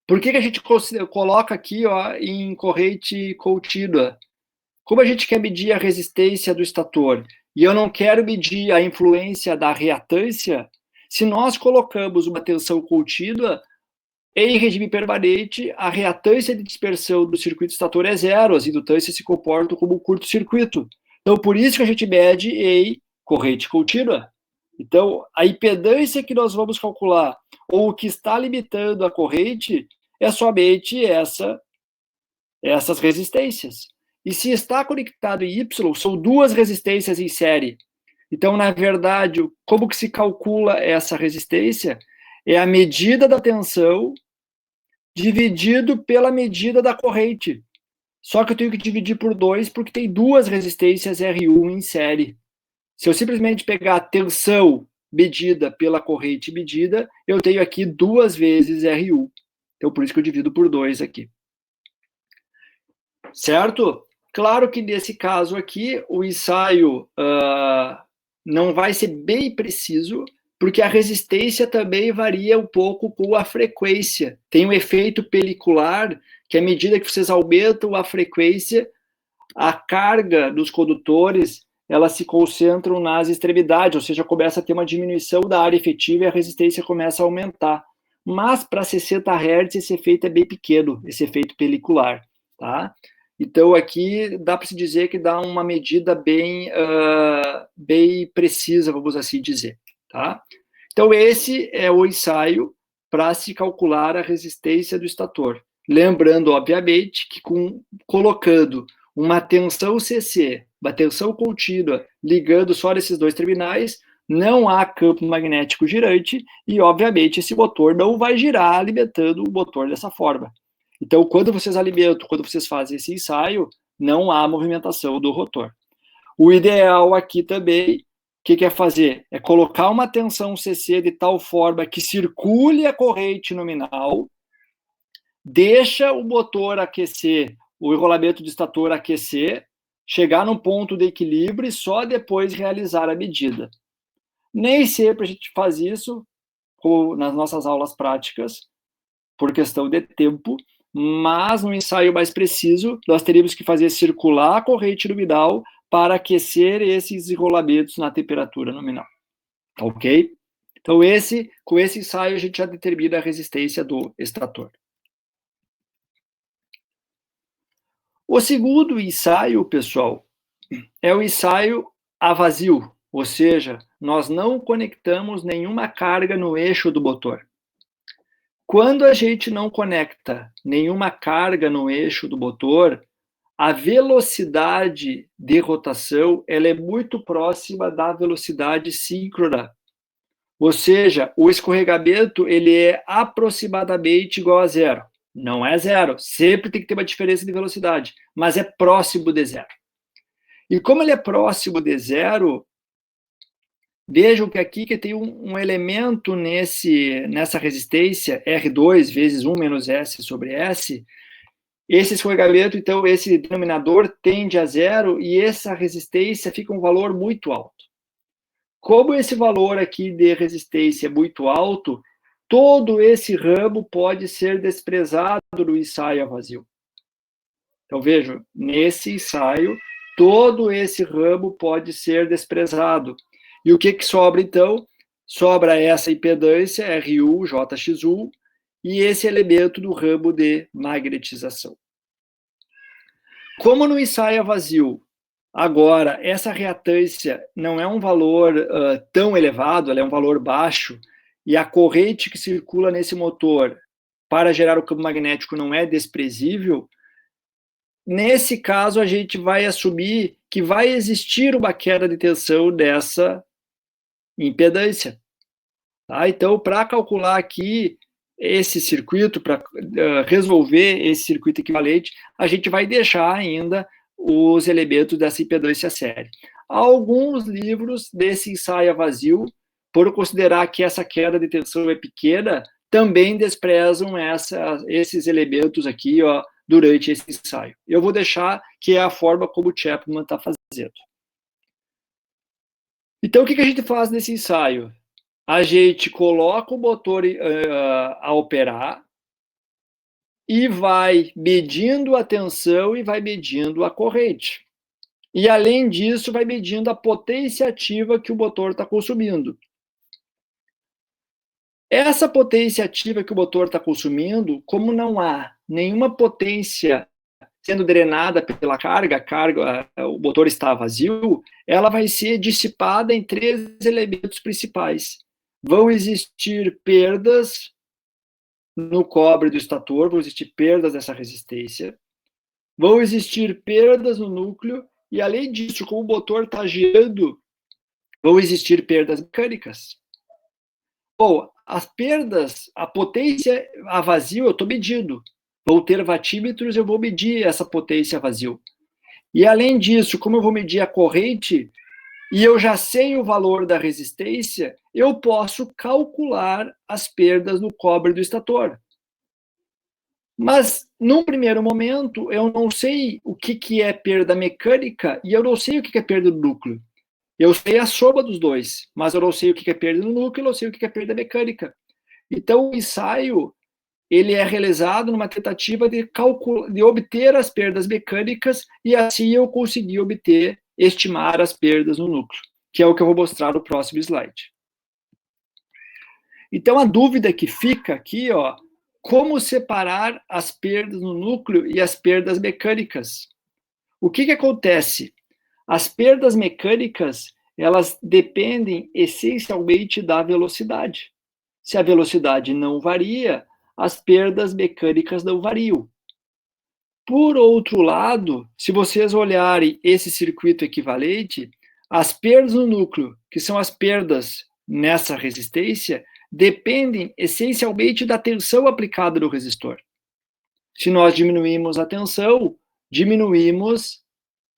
Por que a gente coloca aqui em corrente contínua? Como a gente quer medir a resistência do estator e eu não quero medir a influência da reatância, se nós colocamos uma tensão contínua, em regime permanente, a reatância de dispersão do circuito estator é zero, as indutâncias se comportam como um curto-circuito. Então, por isso que a gente mede em corrente contínua. Então, a impedância que nós vamos calcular, ou o que está limitando a corrente, é somente essas resistências. E se está conectado em Y, são duas resistências em série. Então, na verdade, como que se calcula essa resistência? É a medida da tensão dividido pela medida da corrente. Só que eu tenho que dividir por 2 porque tem duas resistências R1 em série. Se eu simplesmente pegar a tensão medida pela corrente medida, eu tenho aqui 2 vezes R1. Então, por isso que eu divido por 2 aqui. Certo? Claro que nesse caso aqui, o ensaio não vai ser bem preciso, porque a resistência também varia um pouco com a frequência. Tem um efeito pelicular, que à medida que vocês aumentam a frequência, a carga dos condutores, elas se concentram nas extremidades, ou seja, começa a ter uma diminuição da área efetiva e a resistência começa a aumentar. Mas para 60 Hz esse efeito é bem pequeno, esse efeito pelicular, tá? Então, aqui dá para se dizer que dá uma medida bem precisa, vamos assim dizer. Tá? Então, esse é o ensaio para se calcular a resistência do estator. Lembrando, obviamente, que colocando uma tensão CC, uma tensão contínua, ligando só nesses dois terminais, não há campo magnético girante e, obviamente, esse motor não vai girar alimentando o motor dessa forma. Então, quando vocês alimentam, quando vocês fazem esse ensaio, não há movimentação do rotor. O ideal aqui também, o que é fazer? É colocar uma tensão CC de tal forma que circule a corrente nominal, deixa o motor aquecer, o enrolamento do estator aquecer, chegar num ponto de equilíbrio e só depois realizar a medida. Nem sempre a gente faz isso nas nossas aulas práticas, por questão de tempo, mas no ensaio mais preciso, nós teríamos que fazer circular a corrente nominal para aquecer esses enrolamentos na temperatura nominal. Ok? Então, com esse ensaio, a gente já determina a resistência do estator. O segundo ensaio, pessoal, é o ensaio a vazio, ou seja, nós não conectamos nenhuma carga no eixo do motor. Quando a gente não conecta nenhuma carga no eixo do motor, a velocidade de rotação ela é muito próxima da velocidade síncrona. Ou seja, o escorregamento ele é aproximadamente igual a zero. Não é zero, sempre tem que ter uma diferença de velocidade, mas é próximo de zero. E como ele é próximo de zero, vejam que aqui que tem um elemento nessa resistência, R2 vezes 1 menos S sobre S, esse escorregamento, então, esse denominador tende a zero e essa resistência fica um valor muito alto. Como esse valor aqui de resistência é muito alto, todo esse ramo pode ser desprezado no ensaio a vazio. Então, vejam, nesse ensaio, todo esse ramo pode ser desprezado. E o que sobra, então? Sobra essa impedância, RU, JXU, e esse elemento do ramo de magnetização. Como no ensaio vazio, agora, essa reatância não é um valor tão elevado, ela é um valor baixo, e a corrente que circula nesse motor para gerar o campo magnético não é desprezível, nesse caso a gente vai assumir que vai existir uma queda de tensão dessa impedância. Tá? Então, para calcular aqui esse circuito, para resolver esse circuito equivalente, a gente vai deixar ainda os elementos dessa impedância séria. Alguns livros desse ensaio vazio, por considerar que essa queda de tensão é pequena, também desprezam esses elementos aqui, ó, durante esse ensaio. Eu vou deixar que é a forma como o Chapman está fazendo. Então, o que a gente faz nesse ensaio? A gente coloca o motor a operar e vai medindo a tensão e vai medindo a corrente. E, além disso, vai medindo a potência ativa que o motor está consumindo. Essa potência ativa que o motor está consumindo, como não há nenhuma potência sendo drenada pela carga, o motor está vazio, ela vai ser dissipada em 3 elementos principais. Vão existir perdas no cobre do estator, vão existir perdas dessa resistência, vão existir perdas no núcleo, e, além disso, como o motor está girando, vão existir perdas mecânicas. Bom, as perdas, a potência a vazio eu estou medindo. Vou ter watímetros, eu vou medir essa potência a vazio. E, além disso, como eu vou medir a corrente, e eu já sei o valor da resistência, eu posso calcular as perdas no cobre do estator. Mas, num primeiro momento, eu não sei o que é perda mecânica e eu não sei o que é perda do núcleo. Eu sei a soma dos dois, mas eu não sei o que é perda no núcleo, eu não sei o que é perda mecânica. Então, o ensaio ele é realizado numa tentativa de obter as perdas mecânicas e, assim, eu conseguir estimar as perdas no núcleo, que é o que eu vou mostrar no próximo slide. Então, a dúvida que fica aqui, ó, como separar as perdas no núcleo e as perdas mecânicas? O que acontece? As perdas mecânicas, elas dependem essencialmente da velocidade. Se a velocidade não varia, as perdas mecânicas não variam. Por outro lado, se vocês olharem esse circuito equivalente, as perdas no núcleo, que são as perdas nessa resistência, dependem essencialmente da tensão aplicada no resistor. Se nós diminuímos a tensão, diminuímos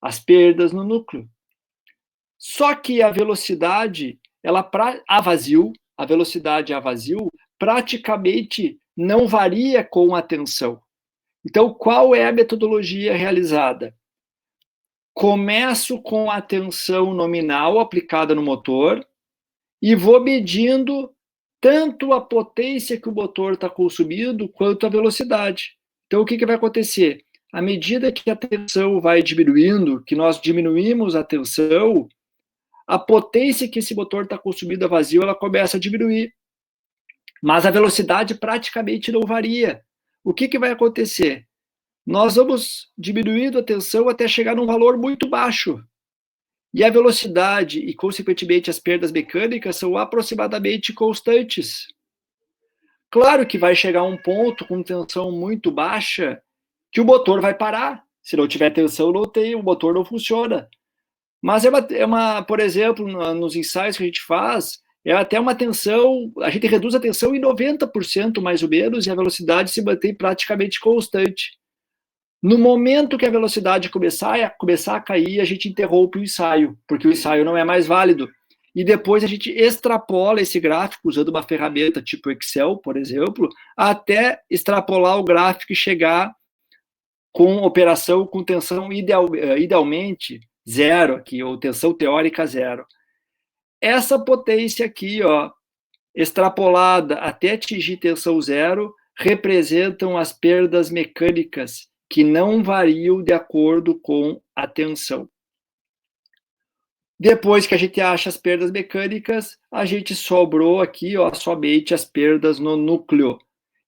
as perdas no núcleo. Só que a velocidade, a velocidade a vazio, praticamente não varia com a tensão. Então, qual é a metodologia realizada? Começo com a tensão nominal aplicada no motor e vou medindo tanto a potência que o motor está consumindo quanto a velocidade. Então, o que vai acontecer? À medida que a tensão vai diminuindo, que nós diminuímos a tensão, a potência que esse motor está consumindo a vazio, ela começa a diminuir. Mas a velocidade praticamente não varia. O que vai acontecer? Nós vamos diminuindo a tensão até chegar num valor muito baixo. E a velocidade e, consequentemente, as perdas mecânicas são aproximadamente constantes. Claro que vai chegar um ponto com tensão muito baixa que o motor vai parar. Se não tiver tensão, o motor não funciona. Mas por exemplo, nos ensaios que a gente faz, é até uma tensão, a gente reduz a tensão em 90% mais ou menos, e a velocidade se mantém praticamente constante. No momento que a velocidade começar a cair, a gente interrompe o ensaio, porque o ensaio não é mais válido. E depois a gente extrapola esse gráfico usando uma ferramenta tipo Excel, por exemplo, até extrapolar o gráfico e chegar com operação com tensão idealmente zero aqui, ou tensão teórica zero. Essa potência aqui, ó, extrapolada até atingir tensão zero, representam as perdas mecânicas que não variam de acordo com a tensão. Depois que a gente acha as perdas mecânicas, a gente sobrou aqui, ó, somente as perdas no núcleo.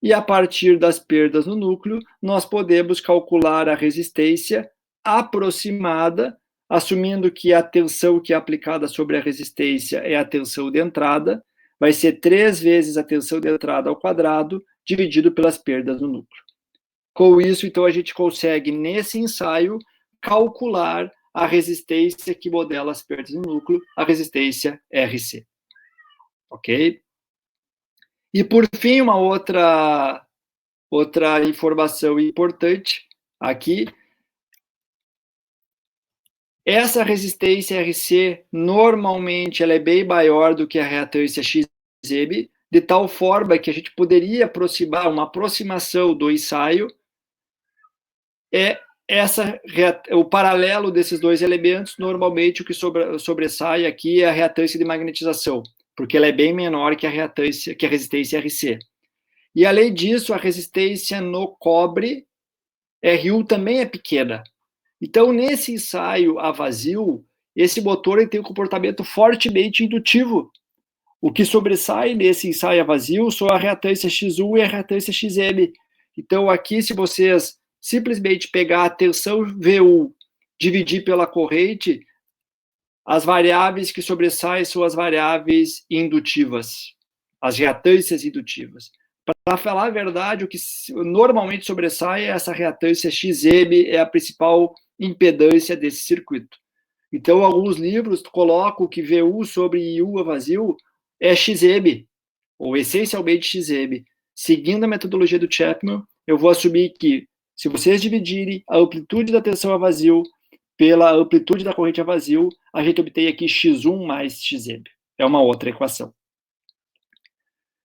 E a partir das perdas no núcleo, nós podemos calcular a resistência aproximada, assumindo que a tensão que é aplicada sobre a resistência é a tensão de entrada, vai ser 3 vezes a tensão de entrada ao quadrado, dividido pelas perdas no núcleo. Com isso, então, a gente consegue, nesse ensaio, calcular a resistência que modela as perdas no núcleo, a resistência RC. Ok? E, por fim, uma outra informação importante aqui. Essa resistência RC, normalmente, ela é bem maior do que a reatância XM, de tal forma que a gente poderia aproximar, uma aproximação do ensaio o paralelo desses dois elementos. Normalmente o que sobressai aqui é a reatância de magnetização, porque ela é bem menor que a resistência RC. E, além disso, a resistência no cobre, RU, também é pequena. Então, nesse ensaio a vazio, esse motor tem um comportamento fortemente indutivo. O que sobressai nesse ensaio a vazio são a reatância X1 e a reatância XM. Então, aqui, se vocês simplesmente pegar a tensão VU, dividir pela corrente, as variáveis que sobressaem são as variáveis indutivas, as reatâncias indutivas. Para falar a verdade, o que normalmente sobressai é essa reatância XM, é a principal impedância desse circuito. Então, alguns livros colocam que VU sobre IU a vazio é XM, ou essencialmente XM. Seguindo a metodologia do Chapman, eu vou assumir que, se vocês dividirem a amplitude da tensão a vazio pela amplitude da corrente a vazio, a gente obtém aqui X1 mais XM. É uma outra equação.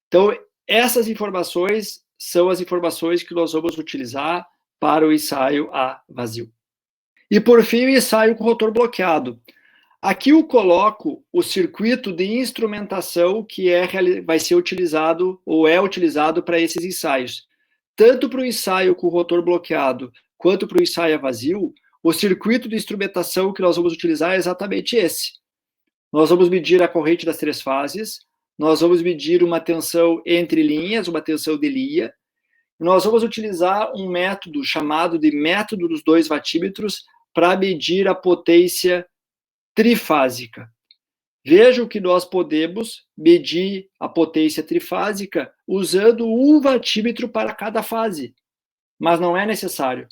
Então, essas informações são as informações que nós vamos utilizar para o ensaio a vazio. E, por fim, o ensaio com rotor bloqueado. Aqui eu coloco o circuito de instrumentação que vai ser utilizado ou é utilizado para esses ensaios. Tanto para o ensaio com rotor bloqueado quanto para o ensaio a vazio, o circuito de instrumentação que nós vamos utilizar é exatamente esse. Nós vamos medir a corrente das 3 fases, nós vamos medir uma tensão entre linhas, uma tensão de linha, e nós vamos utilizar um método chamado de método dos 2 watímetros para medir a potência trifásica. Vejam que nós podemos medir a potência trifásica usando 1 watímetro para cada fase, mas não é necessário.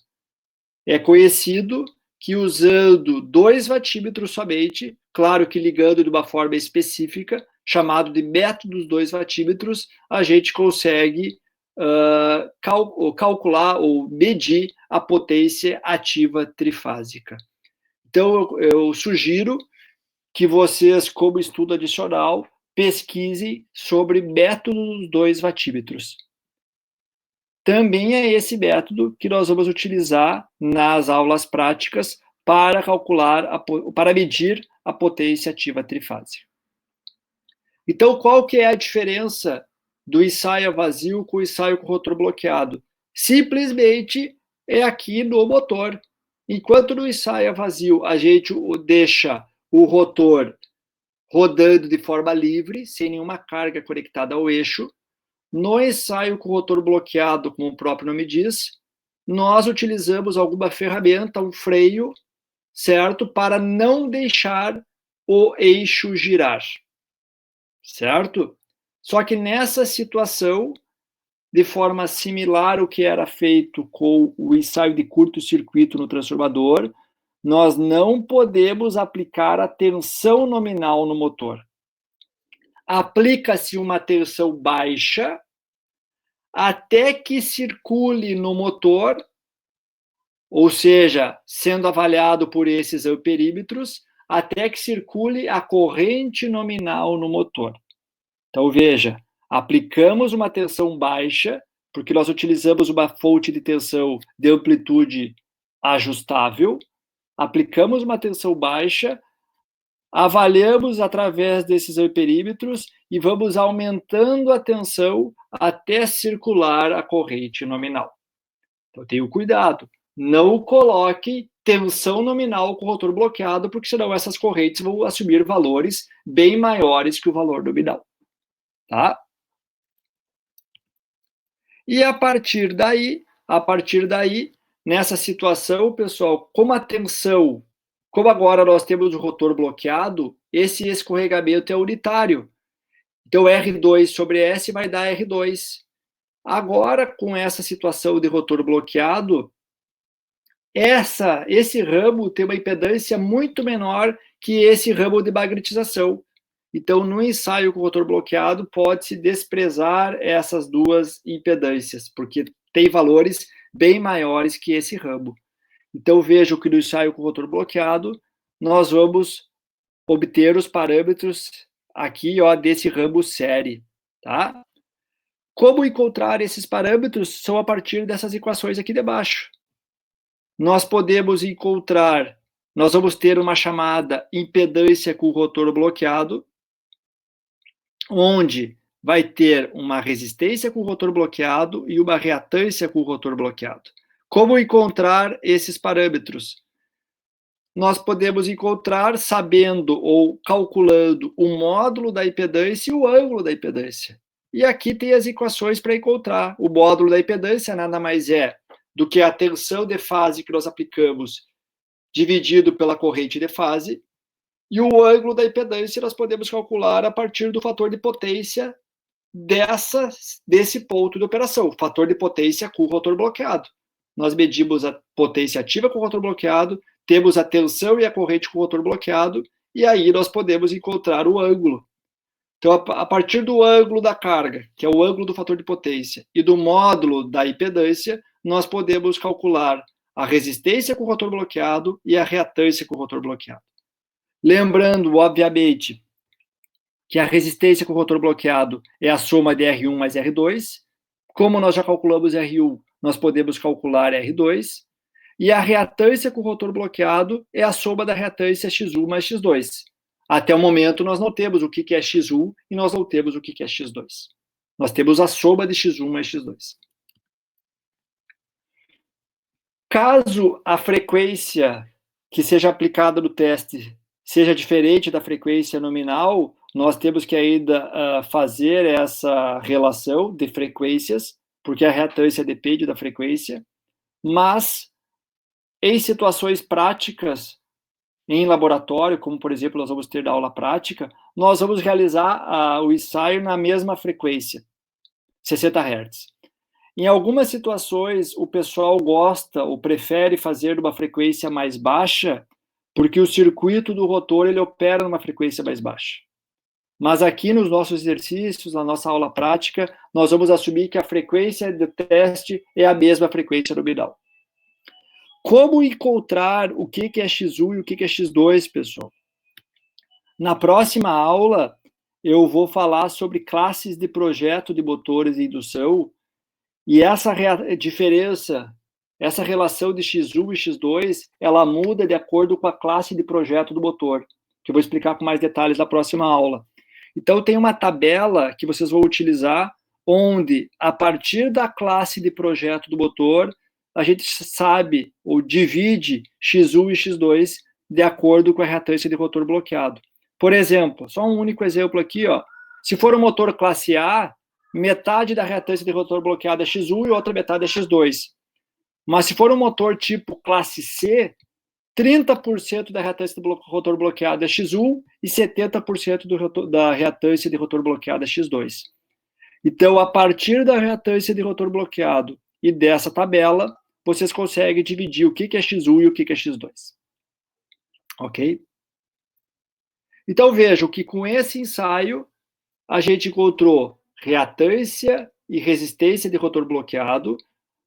É conhecido que usando 2 watímetros somente, claro que ligando de uma forma específica, chamado de método dos 2 watímetros, a gente consegue calcular ou medir a potência ativa trifásica. Então, eu sugiro que vocês, como estudo adicional, pesquisem sobre método dos 2 watímetros. Também é esse método que nós vamos utilizar nas aulas práticas para para medir a potência ativa trifásica. Então, qual que é a diferença do ensaio a vazio com o ensaio com rotor bloqueado? Simplesmente é aqui no motor. Enquanto no ensaio a vazio a gente deixa o rotor rodando de forma livre, sem nenhuma carga conectada ao eixo, no ensaio com o rotor bloqueado, como o próprio nome diz, nós utilizamos alguma ferramenta, um freio, certo? Para não deixar o eixo girar, certo? Só que nessa situação, de forma similar ao que era feito com o ensaio de curto-circuito no transformador, nós não podemos aplicar a tensão nominal no motor. Aplica-se uma tensão baixa até que circule no motor, ou seja, sendo avaliado por esses amperímetros, até que circule a corrente nominal no motor. Então, veja, aplicamos uma tensão baixa, porque nós utilizamos uma fonte de tensão de amplitude ajustável, aplicamos uma tensão baixa, avaliamos através desses amperímetros e vamos aumentando a tensão até circular a corrente nominal. Então, tenha cuidado, não coloque tensão nominal com o rotor bloqueado, porque senão essas correntes vão assumir valores bem maiores que o valor nominal. Tá? E a partir daí, nessa situação, pessoal, como agora nós temos o rotor bloqueado, esse escorregamento é unitário. Então, R2 sobre S vai dar R2. Agora, com essa situação de rotor bloqueado, esse ramo tem uma impedância muito menor que esse ramo de magnetização. Então, no ensaio com o rotor bloqueado, pode-se desprezar essas duas impedâncias, porque tem valores bem maiores que esse ramo. Então, vejo que no ensaio com o rotor bloqueado, nós vamos obter os parâmetros aqui, ó, desse ramo série, tá? Como encontrar esses parâmetros? São a partir dessas equações aqui debaixo. Nós vamos ter uma chamada impedância com o rotor bloqueado, onde vai ter uma resistência com o rotor bloqueado e uma reatância com o rotor bloqueado. Como encontrar esses parâmetros? Nós podemos encontrar sabendo ou calculando o módulo da impedância e o ângulo da impedância. E aqui tem as equações para encontrar. O módulo da impedância nada mais é do que a tensão de fase que nós aplicamos dividido pela corrente de fase, e o ângulo da impedância nós podemos calcular a partir do fator de potência desse ponto de operação, fator de potência com o rotor bloqueado. Nós medimos a potência ativa com o rotor bloqueado, temos a tensão e a corrente com o rotor bloqueado, e aí nós podemos encontrar o ângulo. Então, a partir do ângulo da carga, que é o ângulo do fator de potência, e do módulo da impedância, nós podemos calcular a resistência com o rotor bloqueado e a reatância com o rotor bloqueado. Lembrando, obviamente, que a resistência com o rotor bloqueado é a soma de R1 mais R2. Como nós já calculamos R1, nós podemos calcular R2. E a reatância com o rotor bloqueado é a soma da reatância X1 mais X2. Até o momento, nós não temos o que é X1 e nós não temos o que é X2. Nós temos a soma de X1 mais X2. Caso a frequência que seja aplicada no teste seja diferente da frequência nominal, nós temos que ainda fazer essa relação de frequências, porque a reatância depende da frequência, mas em situações práticas, em laboratório, como por exemplo nós vamos ter na aula prática, nós vamos realizar o ensaio na mesma frequência, 60 Hz. Em algumas situações, o pessoal gosta ou prefere fazer numa frequência mais baixa, porque o circuito do rotor ele opera numa frequência mais baixa. Mas aqui nos nossos exercícios, na nossa aula prática, nós vamos assumir que a frequência do teste é a mesma frequência nominal. Como encontrar o que é X1 e o que é X2, pessoal? Na próxima aula, eu vou falar sobre classes de projeto de motores de indução, e essa diferença, essa relação de X1 e X2, ela muda de acordo com a classe de projeto do motor, que eu vou explicar com mais detalhes na próxima aula. Então, tem uma tabela que vocês vão utilizar, onde, a partir da classe de projeto do motor, a gente sabe, ou divide X1 e X2 de acordo com a reatância de rotor bloqueado. Por exemplo, só um único exemplo aqui, ó. Se for um motor classe A, metade da reatância de rotor bloqueado é X1 e outra metade é X2. Mas se for um motor tipo classe C, 30% da reatância do rotor bloqueado é X1 e 70% da reatância de rotor bloqueado é X2. Então, a partir da reatância de rotor bloqueado e dessa tabela, vocês conseguem dividir o que é X1 e o que é X2. Ok? Então, vejam que com esse ensaio, a gente encontrou reatância e resistência de rotor bloqueado.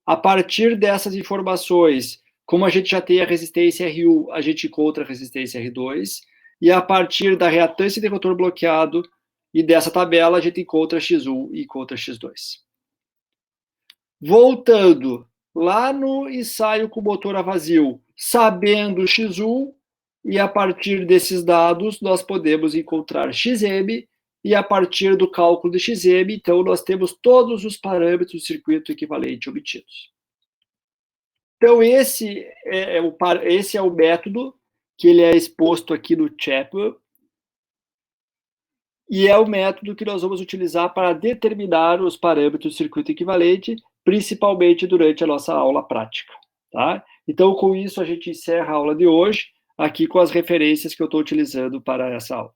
A partir dessas informações, como a gente já tem a resistência R1, a gente encontra a resistência R2. E a partir da reatância de rotor bloqueado e dessa tabela, a gente encontra X1 e encontra X2. Voltando lá no ensaio com o motor a vazio, sabendo X1, e a partir desses dados, nós podemos encontrar XM, e a partir do cálculo de XM, então, nós temos todos os parâmetros do circuito equivalente obtidos. Então, esse é o método que ele é exposto aqui no Chapel, e é o método que nós vamos utilizar para determinar os parâmetros do circuito equivalente, principalmente durante a nossa aula prática. Tá? Então, com isso, a gente encerra a aula de hoje, aqui com as referências que eu estou utilizando para essa aula.